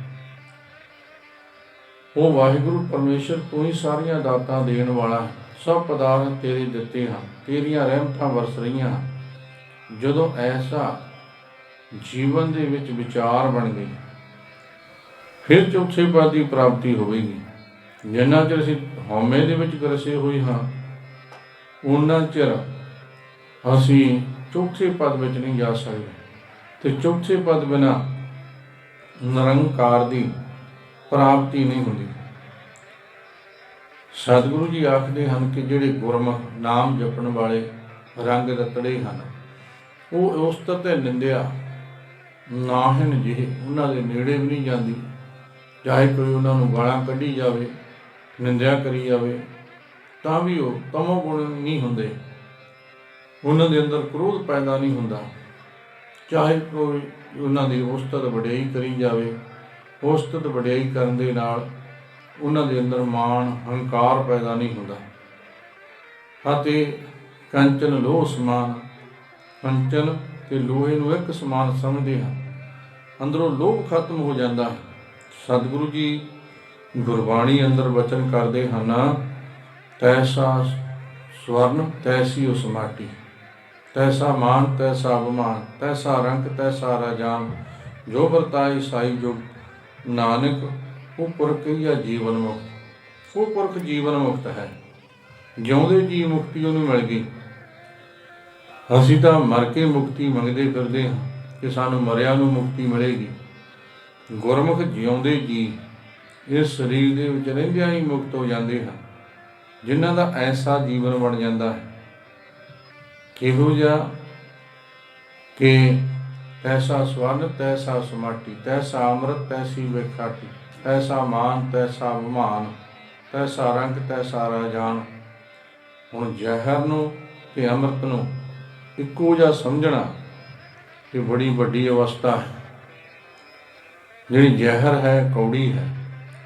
ਉਹ ਵਾਹਿਗੁਰੂ ਪਰਮੇਸ਼ਰ ਤੂੰ ਹੀ ਸਾਰੀਆਂ ਦਾਤਾਂ ਦੇਣ ਵਾਲਾ ਹੈ, ਸਭ ਪਦਾਰਥ ਤੇਰੇ ਦਿੱਤੇ ਹਨ, ਤੇਰੀਆਂ ਰਹਿਮਤਾਂ ਵਰਸ ਰਹੀਆਂ ਹਨ। ਜਦੋਂ ਐਸਾ ਜੀਵਨ ਦੇ ਵਿੱਚ ਵਿਚਾਰ ਬਣ ਗਈ, ਫਿਰ ਚੌਥੇ ਪਦ ਦੀ ਪ੍ਰਾਪਤੀ ਹੋਵੇਗੀ। ਜਿੰਨਾ ਚਿਰ ਅਸੀਂ ਹਉਮੈ ਦੇ ਵਿੱਚ ਗਰਸੇ ਹੋਏ ਹਾਂ, ਉਨਾ ਚਿਰ ਅਸੀਂ ਚੌਥੇ ਪਦ ਵਿੱਚ ਨਹੀਂ ਜਾ ਸਕਦੇ। ਤੇ ਚੌਥੇ ਪਦ ਬਿਨਾਂ ਨਿਰੰਕਾਰ ਦੀ ਪ੍ਰਾਪਤੀ ਨਹੀਂ ਹੁੰਦੀ। ਸਤਿਗੁਰੂ ਜੀ ਆਖਦੇ ਹਨ ਕਿ ਜਿਹੜੇ ਗੁਰਮੁਖ ਨਾਮ ਜਪਣ ਵਾਲੇ ਰੰਗ ਰਤੜੇ ਹਨ, ਉਹ ਉਸਤਤ ਤੇ ਨਿੰਦਿਆ ਨਾਹਿਨ ਜਿਹੇ ਉਹਨਾਂ ਦੇ ਨੇੜੇ ਵੀ ਨਹੀਂ ਜਾਂਦੀ। ਚਾਹੇ ਕੋਈ ਉਹਨਾਂ ਨੂੰ ਗਾਲਾਂ ਕੱਢੀ ਜਾਵੇ, ਨਿੰਦਿਆ ਕਰੀ ਜਾਵੇ, ਤਾਂ ਵੀ ਉਹ ਤਮੋ ਗੁਣ ਨਹੀਂ ਹੁੰਦੇ, ਉਹਨਾਂ ਦੇ ਅੰਦਰ ਕ੍ਰੋਧ ਪੈਦਾ ਨਹੀਂ ਹੁੰਦਾ। ਚਾਹੇ ਕੋਈ ਉਹਨਾਂ ਦੀ ਉਸਤਤ ਵਡਿਆਈ ਕਰੀ ਜਾਵੇ, ਉਸਤਤ ਵਡਿਆਈ ਕਰਨ ਦੇ ਨਾਲ ਉਹਨਾਂ ਦੇ ਅੰਦਰ ਮਾਣ ਹੰਕਾਰ ਪੈਦਾ ਨਹੀਂ ਹੁੰਦਾ। ਅਤੇ ਕੰਚਨ ਲੋਹ ਸਮਾਨ, ਕੰਚਨ ਤੇ ਲੋਹੇ ਨੂੰ ਇੱਕ ਸਮਾਨ ਸਮਝਦੇ ਹਨ, ਅੰਦਰੋਂ ਲੋਭ ਖਤਮ ਹੋ ਜਾਂਦਾ ਹੈ। ਸਤਿਗੁਰੂ ਜੀ ਗੁਰਬਾਣੀ ਅੰਦਰ ਵਚਨ ਕਰਦੇ ਹਨ, ਤੈਸਾ ਸਵਰਨ ਤੈਸੀ ਉਸ ਮਾਟੀ, ਤੈਸਾ ਮਾਨ ਤੈਸਾ ਅਭਿਮਾਨ, ਤੈਸਾ ਰੰਕ ਤੈਸਾ ਰਾਜਾਨ, ਜੋ ਵਰਤਾਏ ਸਾਈ ਜੁਗ, ਨਾਨਕ ਉਹ ਪੁਰਖ ਜਾਂ ਜੀਵਨ ਮੁਕਤ। ਉਹ ਪੁਰਖ ਜੀਵਨ ਮੁਕਤ ਹੈ, ਜਿਉਂਦੇ ਜੀ ਮੁਕਤੀ ਉਹਨੂੰ ਮਿਲ ਗਈ। ਅਸੀਂ ਤਾਂ ਮਰ ਕੇ ਮੁਕਤੀ ਮੰਗਦੇ ਫਿਰਦੇ ਹਾਂ ਕਿ ਸਾਨੂੰ ਮਰਿਆ ਨੂੰ ਮੁਕਤੀ ਮਿਲੇਗੀ। ਗੁਰਮੁਖ ਜਿਉਂਦੇ ਜੀ ਇਸ ਸਰੀਰ ਦੇ ਵਿੱਚ ਰਹਿੰਦਿਆਂ ਹੀ ਮੁਕਤ ਹੋ ਜਾਂਦੇ ਹਨ, ਜਿਨ੍ਹਾਂ ਦਾ ਐਸਾ ਜੀਵਨ ਬਣ ਜਾਂਦਾ ਹੈ। ਕਿਹੋ ਜਿਹਾ ਕਿ ਤੈਸਾ ਸਵਰਨ ਤੈਸਾ ਸਮਾਟੀ, ਤੈਸਾ ਅੰਮ੍ਰਿਤ ਤੈਸੀ ਵਿਖਾਟੀ, ਤੈਸਾ ਮਾਨ ਤੈਸਾ ਅਭਿਮਾਨ, ਤੈਸਾ ਰੰਗ ਤੈਸਾ ਰਾਜਾਨ। ਹੁਣ ਜ਼ਹਿਰ ਨੂੰ ਤੇ ਅੰਮ੍ਰਿਤ ਨੂੰ ਇੱਕੋ ਜਿਹਾ ਸਮਝਣਾ ਇਹ ਬੜੀ ਵੱਡੀ ਅਵਸਥਾ ਹੈ। ਜਿਹੜੀ ਜ਼ਹਿਰ ਹੈ ਕੌੜੀ ਹੈ,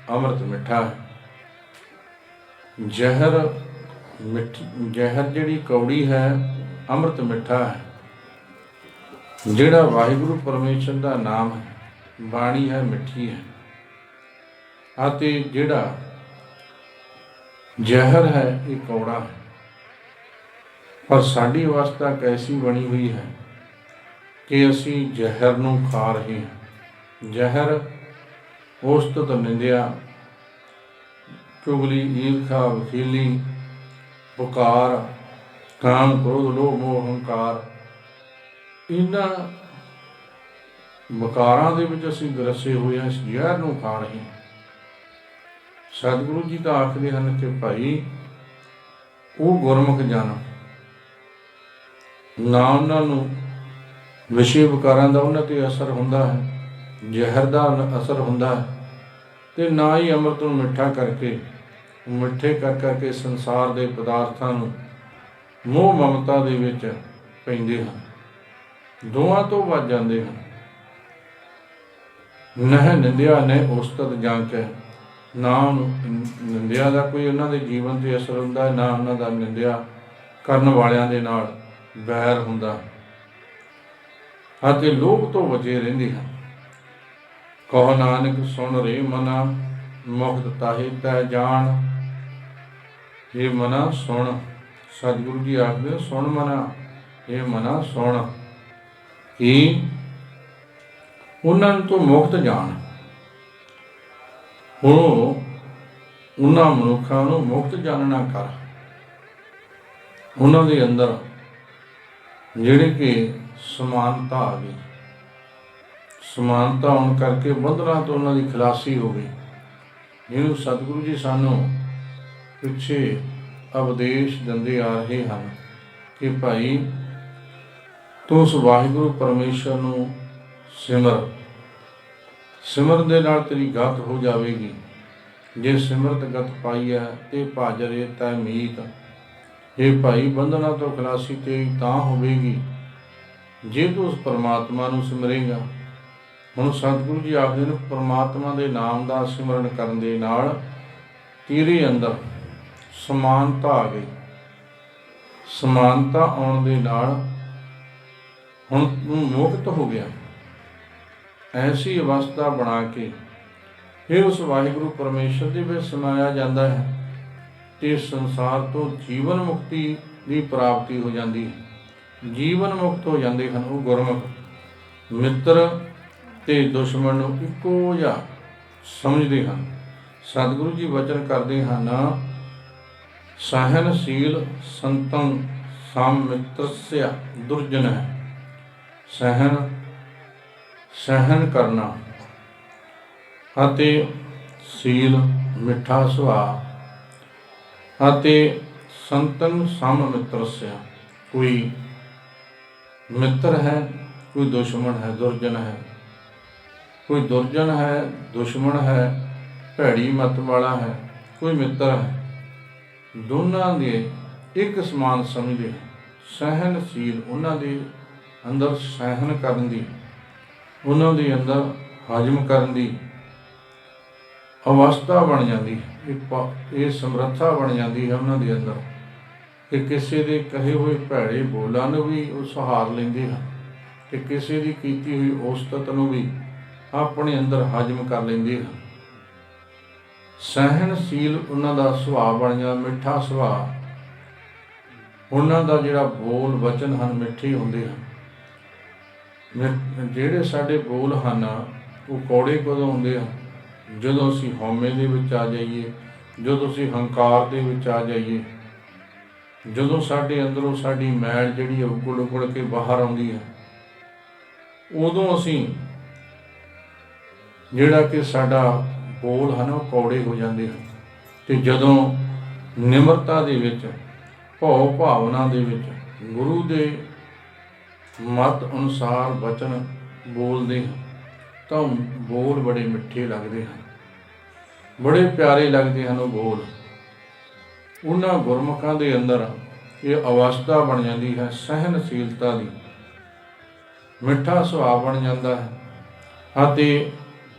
ਅੰਮ੍ਰਿਤ ਮਿੱਠਾ ਹੈ। ਜ਼ਹਿਰ ਜਿਹੜੀ ਕੌੜੀ ਹੈ, ਅੰਮ੍ਰਿਤ ਮਿੱਠਾ ਹੈ। ਜਿਹੜਾ ਵਾਹਿਗੁਰੂ ਪਰਮੇਸ਼ਰ ਦਾ ਨਾਮ ਹੈ, ਬਾਣੀ ਹੈ, ਮਿੱਠੀ ਹੈ। ਅਤੇ ਜਿਹੜਾ ਜ਼ਹਿਰ ਹੈ ਇਹ ਕੌੜਾ ਹੈ। ਪਰ ਸਾਡੀ ਅਵਸਥਾ ਕੈਸੀ ਬਣੀ ਹੋਈ ਹੈ ਕਿ ਅਸੀਂ ਜ਼ਹਿਰ ਨੂੰ ਖਾ ਰਹੇ ਹਾਂ। ਜ਼ਹਿਰ ਉਸਤਤ, ਨਿੰਦਿਆ, ਚੁਗਲੀ, ਈਰਖਾ, ਵਖੀਲੀ, ਪੁਕਾਰ, ਕਾਮ, ਕ੍ਰੋਧ, ਲੋਭ, ਮੋਹ, ਹੰਕਾਰ, ਇਹਨਾਂ ਵਿਕਾਰਾਂ ਦੇ ਵਿੱਚ ਅਸੀਂ ਗਰਸੇ ਹੋਏ ਹਾਂ, ਇਸ ਜ਼ਹਿਰ ਨੂੰ ਖਾ ਰਹੇ ਹਾਂ। ਸਤਿਗੁਰੂ ਜੀ ਤਾਂ ਆਖਦੇ ਹਨ ਕਿ ਭਾਈ ਉਹ ਗੁਰਮੁਖ ਜਨ ਨਾ ਉਹਨਾਂ ਨੂੰ ਵਿਸ਼ੇ ਵਿਕਾਰਾਂ ਦਾ ਉਹਨਾਂ 'ਤੇ ਅਸਰ ਹੁੰਦਾ ਹੈ, ਜ਼ਹਿਰ ਦਾ ਅਸਰ ਹੁੰਦਾ ਹੈ, ਅਤੇ ਨਾ ਹੀ ਅੰਮ੍ਰਿਤ ਨੂੰ ਮਿੱਠਾ ਕਰਕੇ, ਮਿੱਠੇ ਕਰ ਕਰਕੇ ਸੰਸਾਰ ਦੇ ਪਦਾਰਥਾਂ ਨੂੰ ਮੋਹ ਮਮਤਾ ਦੇ ਵਿੱਚ ਪੈਂਦੇ ਹਨ, ਦੋਹਾਂ ਤੋਂ ਵੱਜ ਜਾਂਦੇ ਹਨ। ਨਹਿ ਨਿੰਦਿਆ ਨਹਿ ਉਸਤਤ ਜੰਕ ਹੈ, ਨਾ ਉਹਨੂੰ ਨਿੰਦਿਆ ਦਾ ਕੋਈ ਉਹਨਾਂ ਦੇ ਜੀਵਨ 'ਤੇ ਅਸਰ ਹੁੰਦਾ, ਨਾ ਉਹਨਾਂ ਦਾ ਨਿੰਦਿਆ ਕਰਨ ਵਾਲਿਆਂ ਦੇ ਨਾਲ ਵੈਰ ਹੁੰਦਾ, ਅਤੇ ਲੋਭ ਤੋਂ ਬਚੇ ਰਹਿੰਦੇ ਹਨ। ਕਹੋ ਨਾਨਕ ਸੁਣ ਰੇ ਮਨਾ, ਮੁਕਤ ਤਾਹੇ ਤੈ ਜਾਣ। ਇਹ ਮਨਾ ਸੁਣ, ਸਤਿਗੁਰੂ ਜੀ ਆਖਦੇ ਸੁਣ ਮਨਾ, ਇਹ ਮਨਾ ਸੁਣ ਕਿ ਉਹਨਾਂ ਨੂੰ ਤੋਂ ਮੁਕਤ ਜਾਣ। ਹੁਣ ਉਹਨਾਂ ਮਨੁੱਖਾਂ ਨੂੰ ਮੁਕਤ ਜਾਣਨਾ ਕਰ, ਉਹਨਾਂ ਦੇ ਅੰਦਰ ਜਿਹੜੇ ਕਿ ਸਮਾਨਤਾ ਆ ਗਈ। ਸਮਾਨਤਾ ਹੋਣ ਕਰਕੇ ਬੰਧਨਾਂ ਤੋਂ ਉਹਨਾਂ ਦੀ ਖਲਾਸੀ ਹੋ ਗਈ, ਜਿਹਨੂੰ ਸਤਿਗੁਰੂ ਜੀ ਸਾਨੂੰ ਪਿੱਛੇ ਉਪਦੇਸ਼ ਦਿੰਦੇ ਆ ਰਹੇ ਹਨ ਕਿ ਭਾਈ ਤੂੰ ਉਸ ਵਾਹਿਗੁਰੂ ਪਰਮੇਸ਼ਰ ਨੂੰ ਸਿਮਰ, ਸਿਮਰਨ ਦੇ ਨਾਲ ਤੇਰੀ ਗਤ ਹੋ ਜਾਵੇਗੀ। ਜੇ ਸਿਮਰਤ ਗਤ ਪਾਈ ਹੈ ਤੇ ਭਾਜਰੇ ਤੈ ਮੀਤ। ਇਹ ਭਾਈ ਬੰਧਨਾਂ ਤੋਂ ਖਲਾਸੀ ਤੇਰੀ ਤਾਂ ਹੋਵੇਗੀ ਜੇ ਤੂੰ ਉਸ ਪਰਮਾਤਮਾ ਨੂੰ ਸਿਮਰੇਗਾ। ਹੁਣ ਸਤਿਗੁਰੂ ਜੀ ਆਖਦੇ ਨੇ ਪਰਮਾਤਮਾ ਦੇ ਨਾਮ ਦਾ ਸਿਮਰਨ ਕਰਨ ਦੇ ਨਾਲ ਤੇਰੇ ਅੰਦਰ ਸਮਾਨਤਾ ਆ ਗਈ। ਸਮਾਨਤਾ ਆਉਣ ਦੇ ਨਾਲ ਹੁਣ ਤੂੰ ਮੁਕਤ ਹੋ ਗਿਆ। ਐਸੀ ਅਵਸਥਾ ਬਣਾ ਕੇ ਫਿਰ ਉਸ ਵਾਹਿਗੁਰੂ ਪਰਮੇਸ਼ਰ ਦੇ ਵਿੱਚ ਸਮਾਇਆ ਜਾਂਦਾ ਹੈ ਤੇ ਸੰਸਾਰ ਤੋਂ ਜੀਵਨ ਮੁਕਤੀ ਦੀ ਪ੍ਰਾਪਤੀ ਹੋ ਜਾਂਦੀ ਹੈ। ਜੀਵਨ ਮੁਕਤ ਹੋ ਜਾਂਦੇ ਹਨ ਉਹ ਗੁਰਮੁਖ। ਮਿੱਤਰ ਤੇ ਦੁਸ਼ਮਣ ਨੂੰ ਇੱਕੋ ਜਿਹਾ ਸਮਝਦੇ ਹਨ। ਸਤਿਗੁਰੂ ਜੀ ਵਚਨ ਕਰਦੇ ਹਨ, ਸਹਿਨਸ਼ੀਲ ਸੰਤੰ ਸਾਮਿਤਰਸਯ ਦੁਰਜਨ ਹੈ। ਸਹਿਨ ਕਰਨਾ ਅਤੇ ਸੀਲ ਮਿੱਠਾ ਸੁਭਾਅ ਅਤੇ ਸੰਤਨ ਸਮ ਮਿੱਤਰਸਯ। ਕੋਈ ਮਿੱਤਰ ਹੈ, ਕੋਈ ਦੁਸ਼ਮਣ ਹੈ, ਦੁਰਜਨ ਹੈ। ਕੋਈ ਦੁਰਜਨ ਹੈ, ਦੁਸ਼ਮਣ ਹੈ, ਭੈੜੀ ਮੱਤ ਵਾਲਾ ਹੈ, ਕੋਈ ਮਿੱਤਰ ਹੈ। ਦੋਨਾਂ ਦੇ ਇੱਕ ਸਮਾਨ ਸਮਝਦੇ। ਸਹਿਨਸ਼ੀਲ ਉਹਨਾਂ ਦੇ ਅੰਦਰ ਸਹਿਣ ਕਰਨ ਦੀ, ਉਹਨਾਂ ਦੇ ਅੰਦਰ ਹਜਮ ਕਰਨ ਦੀ ਅਵਸਥਾ ਬਣ ਜਾਂਦੀ, ਇਹ ਸਮਰੱਥਾ ਬਣ ਜਾਂਦੀ ਹੈ ਉਹਨਾਂ ਦੇ ਅੰਦਰ ਕਿ ਕਿਸੇ ਦੇ ਕਹੇ ਹੋਏ ਭੈੜੇ ਬੋਲਾਂ ਨੂੰ ਵੀ ਉਹ ਸਹਾਰ ਲੈਂਦੇ ਹਨ ਅਤੇ ਕਿਸੇ ਦੀ ਕੀਤੀ ਹੋਈ ਉਸਤਤ ਨੂੰ ਵੀ ਆਪਣੇ ਅੰਦਰ ਹਜਮ ਕਰ ਲੈਂਦੇ ਹਨ। ਸਹਿਣਸ਼ੀਲ ਉਹਨਾਂ ਦਾ ਸੁਭਾਅ ਬਣ ਜਾਂਦਾ, ਮਿੱਠਾ ਸੁਭਾਅ। ਉਹਨਾਂ ਦਾ ਜਿਹੜਾ ਬੋਲ ਵਚਨ ਹਨ ਮਿੱਠੇ ਹੁੰਦੇ ਹਨ। ਜਿਹੜੇ ਸਾਡੇ ਬੋਲ ਹਨ ਉਹ ਕੌੜੇ ਕਦੋਂ ਹੁੰਦੇ ਹਨ? ਜਦੋਂ ਅਸੀਂ ਹਉਮੈ ਦੇ ਵਿੱਚ ਆ ਜਾਈਏ, ਜਦੋਂ ਅਸੀਂ ਹੰਕਾਰ ਦੇ ਵਿੱਚ ਆ ਜਾਈਏ, ਜਦੋਂ ਸਾਡੇ ਅੰਦਰੋਂ ਸਾਡੀ ਮੈਲ ਜਿਹੜੀ ਉਗੜ ਉਗੜ ਕੇ ਬਾਹਰ ਆਉਂਦੀ ਹੈ, ਉਦੋਂ ਅਸੀਂ ਜਿਹੜਾ ਕਿ ਸਾਡਾ ਬੋਲ ਹਨ ਉਹ ਕੌੜੇ ਹੋ ਜਾਂਦੇ ਹਨ। ਅਤੇ ਜਦੋਂ ਨਿਮਰਤਾ ਦੇ ਵਿੱਚ, ਭਾਵ ਭਾਵਨਾ ਦੇ ਵਿੱਚ ਗੁਰੂ ਦੇ ਮਤ ਅਨੁਸਾਰ ਵਚਨ ਬੋਲਦੇ ਹਾਂ ਤਾਂ ਬੋਲ ਬੜੇ ਮਿੱਠੇ ਲੱਗਦੇ ਹਨ, ਬੜੇ ਪਿਆਰੇ ਲੱਗਦੇ ਹਨ ਉਹ ਬੋਲ। ਉਹਨਾਂ ਗੁਰਮੁਖਾਂ ਦੇ ਅੰਦਰ ਇਹ ਅਵਸਥਾ ਬਣ ਜਾਂਦੀ ਹੈ ਸਹਿਣਸ਼ੀਲਤਾ ਦੀ, ਮਿੱਠਾ ਸੁਭਾਅ ਬਣ ਜਾਂਦਾ ਹੈ ਅਤੇ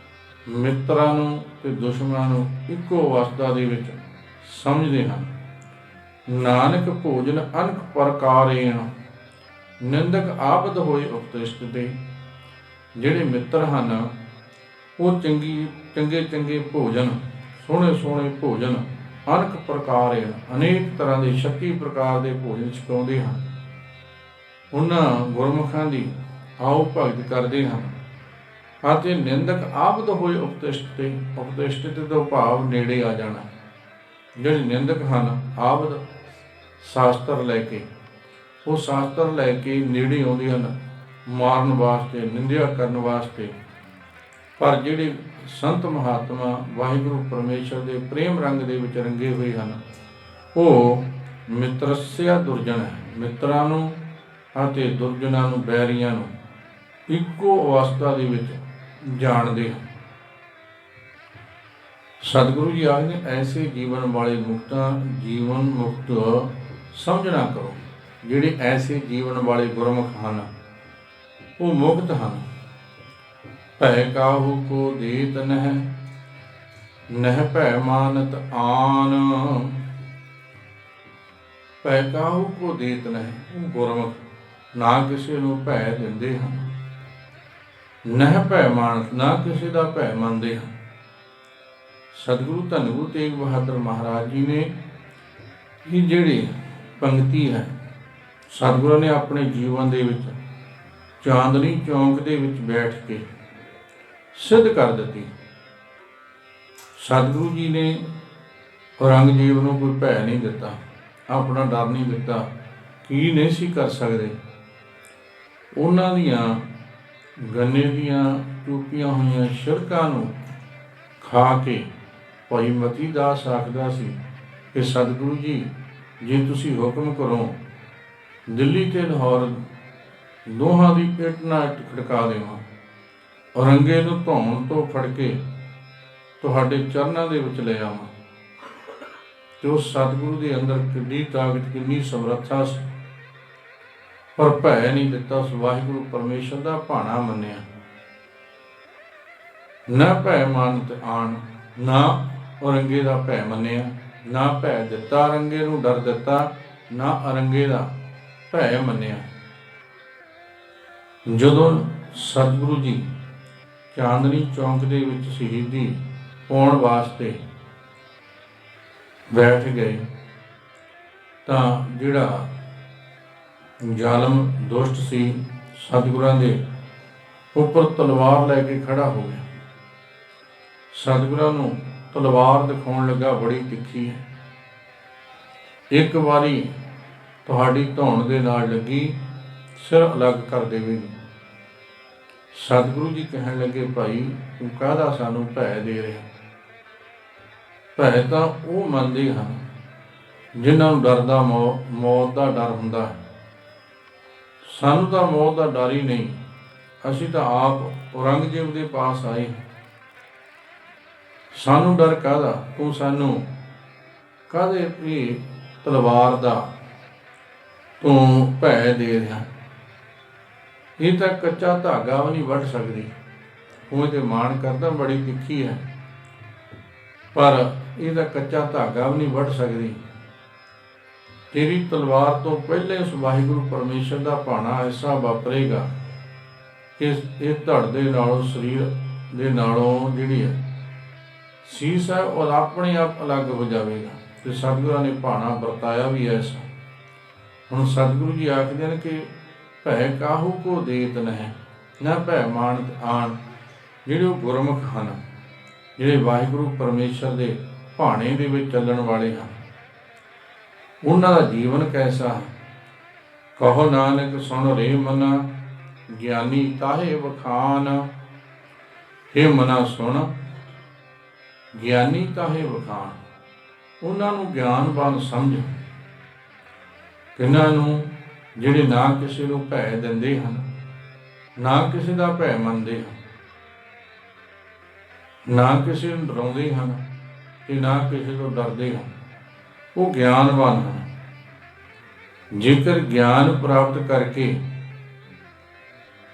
ਮਿੱਤਰਾਂ ਨੂੰ ਅਤੇ ਦੁਸ਼ਮਣਾਂ ਨੂੰ ਇੱਕੋ ਅਵਸਥਾ ਦੇ ਵਿੱਚ ਸਮਝਦੇ ਹਨ। ਨਾਨਕ ਭੋਜਨ ਅਨਕ ਪ੍ਰਕਾਰੇਣ ਨਿੰਦਕ ਆਬਦ ਹੋਏ ਉਪਦਿਸ਼ਟ ਦੇ। ਜਿਹੜੇ ਮਿੱਤਰ ਹਨ ਉਹ ਚੰਗੇ ਚੰਗੇ ਭੋਜਨ, ਸੋਹਣੇ ਸੋਹਣੇ ਭੋਜਨ ਅਨਕ ਪ੍ਰਕਾਰ, ਅਨੇਕ ਤਰ੍ਹਾਂ ਦੇ 36 ਪ੍ਰਕਾਰ ਦੇ ਭੋਜਨ ਛਕਾਉਂਦੇ ਹਨ। ਉਹਨਾਂ ਗੁਰਮੁਖਾਂ ਦੀ ਆਓ ਭਗਤ ਕਰਦੇ ਹਨ ਅਤੇ ਨਿੰਦਕ ਆਬਦ ਹੋਏ ਉਪਦਿਸ਼ਟ ਤੋਂ ਭਾਵ ਨੇੜੇ ਆ ਜਾਣਾ। ਜਿਹੜੇ ਨਿੰਦਕ ਹਨ ਆਬਦ ਸ਼ਾਸਤਰ ਲੈ ਕੇ, ਉਹ ਸ਼ਾਸਤਰ ਲੈ ਕੇ ਨੇੜੇ ਆਉਂਦੇ ਹਨ ਮਾਰਨ ਵਾਸਤੇ, ਨਿੰਦਿਆ ਕਰਨ ਵਾਸਤੇ। ਪਰ ਜਿਹੜੇ ਸੰਤ ਮਹਾਤਮਾ ਵਾਹਿਗੁਰੂ ਪਰਮੇਸ਼ਰ ਦੇ ਪ੍ਰੇਮ ਰੰਗ ਦੇ ਵਿੱਚ ਰੰਗੇ ਹੋਏ ਹਨ, ਉਹ ਮਿੱਤਰਸਿਆ ਦੁਰਜਨ ਹੈ। ਮਿੱਤਰਾਂ ਨੂੰ ਅਤੇ ਦੁਰਜਨਾਂ ਨੂੰ, ਬੈਰੀਆਂ ਨੂੰ ਇੱਕੋ ਅਵਸਥਾ ਦੇ ਵਿੱਚ ਜਾਣਦੇ ਹਨ। ਸਤਿਗੁਰੂ ਜੀ ਆਖਦੇ ਐਸੇ ਜੀਵਨ ਵਾਲੇ ਮੁਕਤਾਂ ਜੀਵਨ ਮੁਕਤ ਸਮਝਣਾ ਕਰੋ। ਜਿਹੜੇ ਐਸੇ ਜੀਵਨ ਵਾਲੇ ਗੁਰਮੁਖ ਹਨ ਉਹ ਮੁਕਤ ਹਨ। ਭੈ ਕਾਹੂ ਕੋ ਦੇਤ ਨਹਿ ਭੈ ਮਾਨਤ ਆਨ। ਭੈ ਕਾਹੂ ਕੋ ਦੇਤ ਨਹਿ, ਉਹ ਗੁਰਮੁਖ ਨਾ ਕਿਸੇ ਨੂੰ ਭੈ ਦਿੰਦੇ ਹਨ, ਨਹਿ ਭੈ ਮਾਨਤ, ਨਾ ਕਿਸੇ ਦਾ ਭੈ ਮੰਨਦੇ ਹਨ। ਸਤਿਗੁਰੂ ਧੰਨ ਗੁਰੂ ਤੇਗ ਬਹਾਦਰ ਮਹਾਰਾਜ ਜੀ ਨੇ ਇਹ ਜਿਹੜੀ ਪੰਕਤੀ ਹੈ ਸਤਿਗੁਰਾਂ ਨੇ ਆਪਣੇ ਜੀਵਨ ਦੇ ਵਿੱਚ ਚਾਂਦਨੀ ਚੌਂਕ ਦੇ ਵਿੱਚ ਬੈਠ ਕੇ ਸਿੱਧ ਕਰ ਦਿੱਤੀ। ਸਤਿਗੁਰੂ ਜੀ ਨੇ ਔਰੰਗਜ਼ੇਬ ਨੂੰ ਕੋਈ ਭੈ ਨਹੀਂ ਦਿੱਤਾ, ਆਪਣਾ ਡਰ ਨਹੀਂ ਦਿੱਤਾ, ਕੀ ਨਹੀਂ ਸੀ ਕਰ ਸਕਦੇ। ਉਹਨਾਂ ਦੀਆਂ ਗੰਨੇ ਦੀਆਂ ਟੂਕੀਆਂ ਹੋਈਆਂ ਛਿਲਕਾਂ ਨੂੰ ਖਾ ਕੇ ਭਾਈ ਮਤੀ ਦਾਸ ਆਖਦਾ ਸੀ ਕਿ ਸਤਿਗੁਰੂ ਜੀ ਜੇ ਤੁਸੀਂ ਹੁਕਮ ਕਰੋ ਦਿੱਲੀ ਤੇ ਲਾਹੌਰ ਦੋਹਾਂ ਦੀ ਇੱਟ ਨਾਲ ਇੱਟ ਖੜਕਾ ਦੇਵਾਂ, ਔਰੰਗੇ ਨੂੰ ਧੌਣ ਤੋਂ ਫੜ ਕੇ ਤੁਹਾਡੇ ਚਰਨਾਂ ਦੇ ਵਿੱਚ ਲੈ ਆਵਾਂ। ਤੇ ਉਸ ਸਤਿਗੁਰੂ ਦੇ ਅੰਦਰ ਕਿੰਨੀ ਤਾਕਤ, ਕਿੰਨੀ ਸਮਰੱਥਾ ਸੀ, ਪਰ ਭੈ ਨਹੀਂ ਦਿੱਤਾ। ਉਸ ਵਾਹਿਗੁਰੂ ਪਰਮੇਸ਼ਰ ਦਾ ਭਾਣਾ ਮੰਨਿਆ। ਨਾ ਭੈ ਮਾਨਤ ਆਣ, ਨਾ ਔਰੰਗੇ ਦਾ ਭੈ ਮੰਨਿਆ, ਨਾ ਭੈ ਦਿੱਤਾ ਔਰੰਗੇ ਨੂੰ, ਡਰ ਦਿੱਤਾ, ਨਾ ਔਰੰਗੇ ਦਾ ਭੈ ਮੰਨਿਆ। ਜਦੋਂ ਸਤਿਗੁਰੂ ਜੀ ਚਾਂਦਨੀ ਚੌਂਕ ਦੇ ਵਿੱਚ ਸ਼ਹੀਦੀ ਪਾਉਣ ਵਾਸਤੇ ਬੈਠ ਗਏ ਤਾਂ ਜਿਹੜਾ ਜ਼ਾਲਮ ਦੁਸ਼ਟ ਸੀ ਸਤਿਗੁਰਾਂ ਦੇ ਉੱਪਰ ਤਲਵਾਰ ਲੈ ਕੇ ਖੜਾ ਹੋ ਗਿਆ। ਸਤਿਗੁਰਾਂ ਨੂੰ ਤਲਵਾਰ ਦਿਖਾਉਣ ਲੱਗਾ, ਬੜੀ ਤਿੱਖੀ ਹੈ, ਇੱਕ ਵਾਰੀ ਤੁਹਾਡੀ ਧੌਣ ਦੇ ਨਾਲ ਲੱਗੀ ਸਿਰ ਅਲੱਗ ਕਰ ਦੇਵੇਗੀ। ਸਤਿਗੁਰੂ ਜੀ ਕਹਿਣ ਲੱਗੇ, ਭਾਈ ਤੂੰ ਕਾਹਦਾ ਸਾਨੂੰ ਭੈ ਦੇ ਰਿਹਾ? ਭੈ ਤਾਂ ਉਹ ਮੰਨਦੇ ਹਨ ਜਿਨ੍ਹਾਂ ਨੂੰ ਡਰ ਦਾ ਮੌਤ ਦਾ ਡਰ ਹੁੰਦਾ ਹੈ। ਸਾਨੂੰ ਤਾਂ ਮੌਤ ਦਾ ਡਰ ਹੀ ਨਹੀਂ, ਅਸੀਂ ਤਾਂ ਆਪ ਔਰੰਗਜ਼ੇਬ ਦੇ ਪਾਸ ਆਏ, ਸਾਨੂੰ ਡਰ ਕਾਹਦਾ? ਤੂੰ ਸਾਨੂੰ ਕਾਹਦੇ ਵੀ ਤਲਵਾਰ ਦਾ ਤੂੰ ਭੈ ਦੇ ਰਿਹਾ? ਇਹ ਤਾਂ ਕੱਚਾ ਧਾਗਾ ਵੀ ਨਹੀਂ ਵੱਢ ਸਕਦੀ। ਉਹ ਤੇ ਮਾਣ ਕਰਦਾ ਬੜੀ ਤਿੱਖੀ ਹੈ, ਪਰ ਇਹ ਤਾਂ ਕੱਚਾ ਧਾਗਾ ਵੀ ਨਹੀਂ ਵੱਢ ਸਕਦੀ। ਤੇਰੀ ਤਲਵਾਰ ਤੋਂ ਪਹਿਲੇ ਉਸ ਵਾਹਿਗੁਰੂ ਪਰਮੇਸ਼ਰ ਦਾ ਭਾਣਾ ਐਸਾ ਵਾਪਰੇਗਾ ਕਿ ਇਹ ਧੜ ਦੇ ਨਾਲੋਂ, ਸਰੀਰ ਦੇ ਨਾਲੋਂ ਜਿਹੜੀ ਹੈ ਸੀਸ ਹੈ ਉਹ ਆਪਣੇ ਆਪ ਅਲੱਗ ਹੋ ਜਾਵੇਗਾ। ਤੇ ਸਤਿਗੁਰਾਂ ਨੇ ਭਾਣਾ ਵਰਤਾਇਆ ਵੀ ਐਸਾ। ਹੁਣ ਸਤਿਗੁਰੂ ਜੀ ਆਖਦੇ ਨੇ ਕਿ ਭੈ ਕਾਹੂ ਕੋ ਦੇਤ ਨਹਿ, ਨਾ ਭੈ ਮਾਨਤ ਆਣ। ਜਿਹੜੇ ਉਹ ਗੁਰਮੁਖ ਹਨ, ਜਿਹੜੇ ਵਾਹਿਗੁਰੂ ਪਰਮੇਸ਼ਰ ਦੇ ਭਾਣੇ ਦੇ ਵਿੱਚ ਚੱਲਣ ਵਾਲੇ ਹਨ, ਉਹਨਾਂ ਦਾ ਜੀਵਨ ਕੈਸਾ ਹੈ। ਕਹੋ ਨਾਨਕ ਸੁਣ ਰੇ ਮਨਾ, ਗਿਆਨੀ ਤਾਹੇ ਵਖਾਨ। ਹੇ ਮਨਾ ਸੁਣ, ਗਿਆਨੀ ਤਾਹੇ ਵਖਾਨ। ਉਹਨਾਂ ਨੂੰ ਗਿਆਨਵਾਨ ਸਮਝ, ਕਿਹਨਾਂ ਨੂੰ ਜਿਹੜੇ ਨਾ ਕਿਸੇ ਨੂੰ ਭੈ ਦਿੰਦੇ ਹਨ, ਨਾ ਕਿਸੇ ਦਾ ਭੈ ਮੰਨਦੇ ਹਨ, ਨਾ ਕਿਸੇ ਨੂੰ ਡਰਾਉਂਦੇ ਹਨ ਤੇ ਨਾ ਕਿਸੇ ਤੋਂ ਡਰਦੇ ਹਨ, ਉਹ ਗਿਆਨਵਾਨ ਹਨ। ਜੇਕਰ ਗਿਆਨ ਪ੍ਰਾਪਤ ਕਰਕੇ,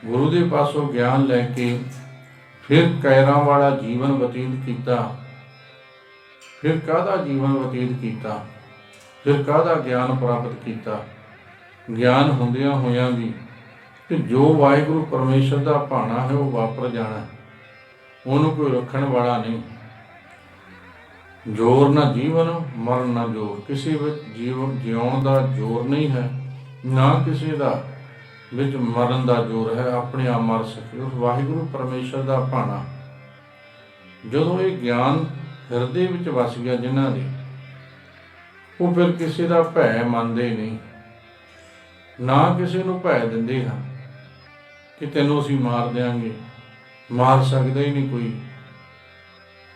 ਗੁਰੂ ਦੇ ਪਾਸੋਂ ਗਿਆਨ ਲੈ ਕੇ ਫਿਰ ਕੈਰਾਂ ਵਾਲਾ ਜੀਵਨ ਬਤੀਤ ਕੀਤਾ, ਫਿਰ ਕਾਹਦਾ ਜੀਵਨ ਬਤੀਤ ਕੀਤਾ, ਫਿਰ ਕਾਹਦਾ ਗਿਆਨ ਪ੍ਰਾਪਤ ਕੀਤਾ। ਗਿਆਨ ਹੁੰਦਿਆਂ ਹੋਇਆਂ ਵੀ ਕਿ ਜੋ ਵਾਹਿਗੁਰੂ ਪਰਮੇਸ਼ਰ ਦਾ ਭਾਣਾ ਹੈ ਉਹ ਵਾਪਰ ਜਾਣਾ, ਉਹਨੂੰ ਕੋਈ ਰੱਖਣ ਵਾਲਾ ਨਹੀਂ। ਜ਼ੋਰ ਨਾ ਜੀਵਨ, ਮਰਨ ਨਾ ਜ਼ੋਰ। ਕਿਸੇ ਵਿੱਚ ਜੀਵਨ ਜਿਉਣ ਦਾ ਜ਼ੋਰ ਨਹੀਂ ਹੈ, ਨਾ ਕਿਸੇ ਦਾ ਵਿੱਚ ਮਰਨ ਦਾ ਜ਼ੋਰ ਹੈ। ਆਪਣੇ ਆਪ ਮਰ ਸਕੇ ਉਸ ਵਾਹਿਗੁਰੂ ਪਰਮੇਸ਼ਰ ਦਾ ਭਾਣਾ। ਜਦੋਂ ਇਹ ਗਿਆਨ ਹਿਰਦੇ ਵਿੱਚ ਵਸ ਗਿਆ ਜਿਨ੍ਹਾਂ ਦੇ, ਉਹ ਫਿਰ ਕਿਸੇ ਦਾ ਭੈ ਮੰਨਦੇ ਨਹੀਂ, ਨਾ ਕਿਸੇ ਨੂੰ ਭੈ ਦਿੰਦੇ ਹਨ ਕਿ ਤੈਨੂੰ ਅਸੀਂ ਮਾਰ ਦਿਆਂਗੇ। ਮਾਰ ਸਕਦਾ ਹੀ ਨਹੀਂ ਕੋਈ।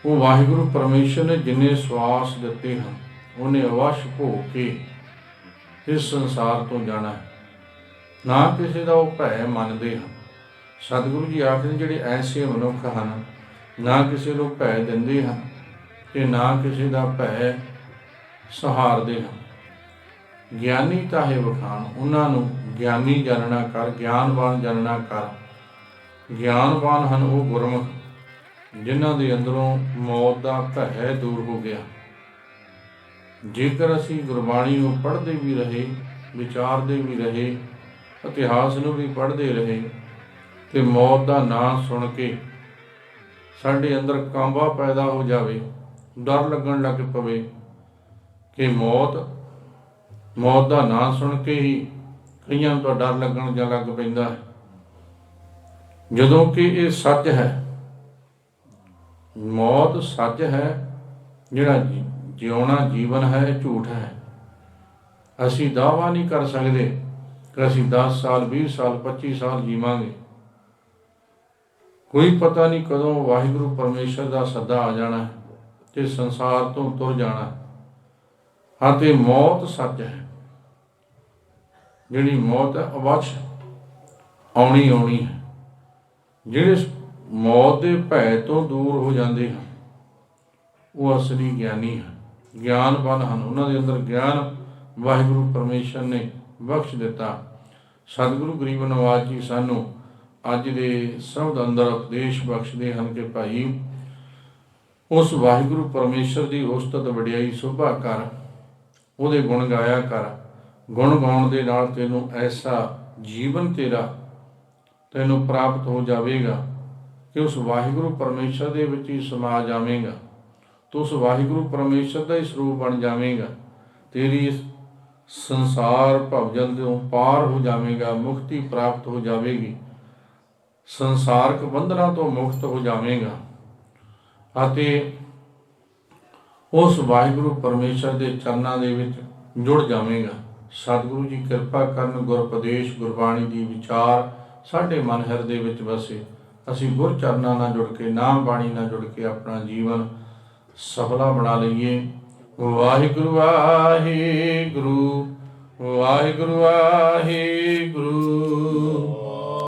ਉਹ ਵਾਹਿਗੁਰੂ ਪਰਮੇਸ਼ਰ ਨੇ ਜਿੰਨੇ ਸਵਾਸ ਦਿੱਤੇ ਹਨ, ਉਹਨੇ ਅਵਸ਼ ਭੋਗ ਕੇ ਇਸ ਸੰਸਾਰ ਤੋਂ ਜਾਣਾ ਹੈ। ਨਾ ਕਿਸੇ ਦਾ ਉਹ ਭੈ ਮੰਨਦੇ ਹਨ। ਸਤਿਗੁਰੂ ਜੀ ਆਖਦੇ ਜਿਹੜੇ ਐਸੇ ਮਨੁੱਖ ਹਨ, ਨਾ ਕਿਸੇ ਨੂੰ ਭੈ ਦਿੰਦੇ ਹਨ ਤੇ ਨਾ ਕਿਸੇ ਦਾ ਭੈ ਸਹਾਰਦੇ ਹਨ। ਗਿਆਨੀ ਤਾਹੇ ਵਖਾਣ। ਉਹਨਾਂ ਨੂੰ ਗਿਆਨੀ ਜਾਣਨਾ ਕਰ, ਗਿਆਨਵਾਨ ਜਾਣਨਾ ਕਰ। ਗਿਆਨਵਾਨ ਹਨ ਉਹ ਗੁਰਮੁਖ ਜਿਨ੍ਹਾਂ ਦੇ ਅੰਦਰੋਂ ਮੌਤ ਦਾ ਭੈ ਦੂਰ ਹੋ ਗਿਆ। ਜੇਕਰ ਅਸੀਂ ਗੁਰਬਾਣੀ ਨੂੰ ਪੜ੍ਹਦੇ ਵੀ ਰਹੇ, ਵਿਚਾਰਦੇ ਵੀ ਰਹੇ, ਇਤਿਹਾਸ ਨੂੰ ਵੀ ਪੜ੍ਹਦੇ ਰਹੇ ਤੇ ਮੌਤ ਦਾ ਨਾਂ ਸੁਣ ਕੇ ਸਾਡੇ ਅੰਦਰ ਕਾਂਬਾ ਪੈਦਾ ਹੋ ਜਾਵੇ, ਡਰ ਲੱਗਣ ਲੱਗ ਪਵੇ ਕਿ ਮੌਤ ਦਾ ਨਾਂ ਸੁਣ ਕੇ ਹੀ ਕਈਆਂ ਨੂੰ ਤਾਂ ਡਰ ਲੱਗਣ ਜਾਂ ਲੱਗ ਪੈਂਦਾ ਹੈ, ਜਦੋਂ ਕਿ ਇਹ ਸੱਚ ਹੈ। ਮੌਤ ਸੱਚ ਹੈ, ਜਿਹੜਾ ਜਿਉਣਾ ਜੀਵਨ ਹੈ ਇਹ ਝੂਠ ਹੈ। ਅਸੀਂ ਦਾਅਵਾ ਨਹੀਂ ਕਰ ਸਕਦੇ ਕਿ ਅਸੀਂ 10 ਸਾਲ 20 ਸਾਲ 25 ਸਾਲ ਜੀਵਾਂਗੇ। ਕੋਈ ਪਤਾ ਨਹੀਂ ਕਦੋਂ ਵਾਹਿਗੁਰੂ ਪਰਮੇਸ਼ਰ ਦਾ ਸੱਦਾ ਆ ਜਾਣਾ ਤੇ ਸੰਸਾਰ ਤੋਂ ਤੁਰ ਜਾਣਾ। ਹਾਂ, ਤੇ ਮੌਤ ਸੱਚ ਹੈ। ਜਿਹੜੀ ਮੌਤ ਹੈ ਅਵਸ਼ ਆਉਣੀ ਹੈ। ਜਿਹੜੇ ਮੌਤ ਦੇ ਭੈ ਤੋਂ ਦੂਰ ਹੋ ਜਾਂਦੇ ਹਨ ਉਹ ਅਸਲੀ ਗਿਆਨੀ ਹਨ, ਗਿਆਨਵਾਨ ਹਨ। ਉਹਨਾਂ ਦੇ ਅੰਦਰ ਗਿਆਨ ਵਾਹਿਗੁਰੂ ਪਰਮੇਸ਼ਰ ਨੇ ਬਖਸ਼ ਦਿੱਤਾ। ਸਤਿਗੁਰੂ ਗਰੀਬ ਨਵਾਜ ਜੀ ਸਾਨੂੰ ਅੱਜ ਦੇ ਸ਼ਬਦ ਅੰਦਰ ਉਪਦੇਸ਼ ਬਖਸ਼ਦੇ ਹਨ ਕਿ ਭਾਈ ਉਸ ਵਾਹਿਗੁਰੂ ਪਰਮੇਸ਼ਰ ਦੀ ਉਸਤਤ ਵਡਿਆਈ ਸੋਭਾ ਕਰ, ਉਹਦੇ ਗੁਣ ਗਾਇਆ ਕਰ। ਗੁਣ ਗਾਉਣ ਦੇ ਨਾਲ ਤੈਨੂੰ ਐਸਾ ਜੀਵਨ ਤੈਨੂੰ ਪ੍ਰਾਪਤ ਹੋ ਜਾਵੇਗਾ ਕਿ ਉਸ ਵਾਹਿਗੁਰੂ ਪਰਮੇਸ਼ਰ ਦੇ ਵਿੱਚ ਹੀ ਸਮਾ ਜਾਵੇਂਗਾ। ਤੂੰ ਉਸ ਵਾਹਿਗੁਰੂ ਪਰਮੇਸ਼ਰ ਦਾ ਹੀ ਸਰੂਪ ਬਣ ਜਾਵੇਂਗਾ। ਤੇਰੀ ਇਸ ਸੰਸਾਰ ਭਵਜਲ ਤੋਂ ਪਾਰ ਹੋ ਜਾਵੇਗਾ, ਮੁਕਤੀ ਪ੍ਰਾਪਤ ਹੋ ਜਾਵੇਗੀ, ਸੰਸਾਰਕ ਬੰਧਨਾਂ ਤੋਂ ਮੁਕਤ ਹੋ ਜਾਵੇਗਾ ਅਤੇ ਉਸ ਵਾਹਿਗੁਰੂ ਪਰਮੇਸ਼ਰ ਦੇ ਚਰਨਾਂ ਦੇ ਵਿੱਚ ਜੁੜ ਜਾਵੇਗਾ। ਸਤਿਗੁਰੂ ਜੀ ਕਿਰਪਾ ਕਰਨ, ਗੁਰਉਪਦੇਸ਼ ਗੁਰਬਾਣੀ ਦੀ ਵਿਚਾਰ ਸਾਡੇ ਮਨ ਹਿਰਦੇ ਵਿੱਚ ਵਸੇ। ਅਸੀਂ ਗੁਰ ਚਰਨਾਂ ਨਾਲ ਜੁੜ ਕੇ, ਨਾਮ ਬਾਣੀ ਨਾਲ ਜੁੜ ਕੇ ਆਪਣਾ ਜੀਵਨ ਸਫਲਾ ਬਣਾ ਲਈਏ। ਵਾਹਿਗੁਰੂ ਵਾਹਿਗੁਰੂ ਵਾਹਿਗੁਰੂ ਵਾਹਿਗੁਰੂ।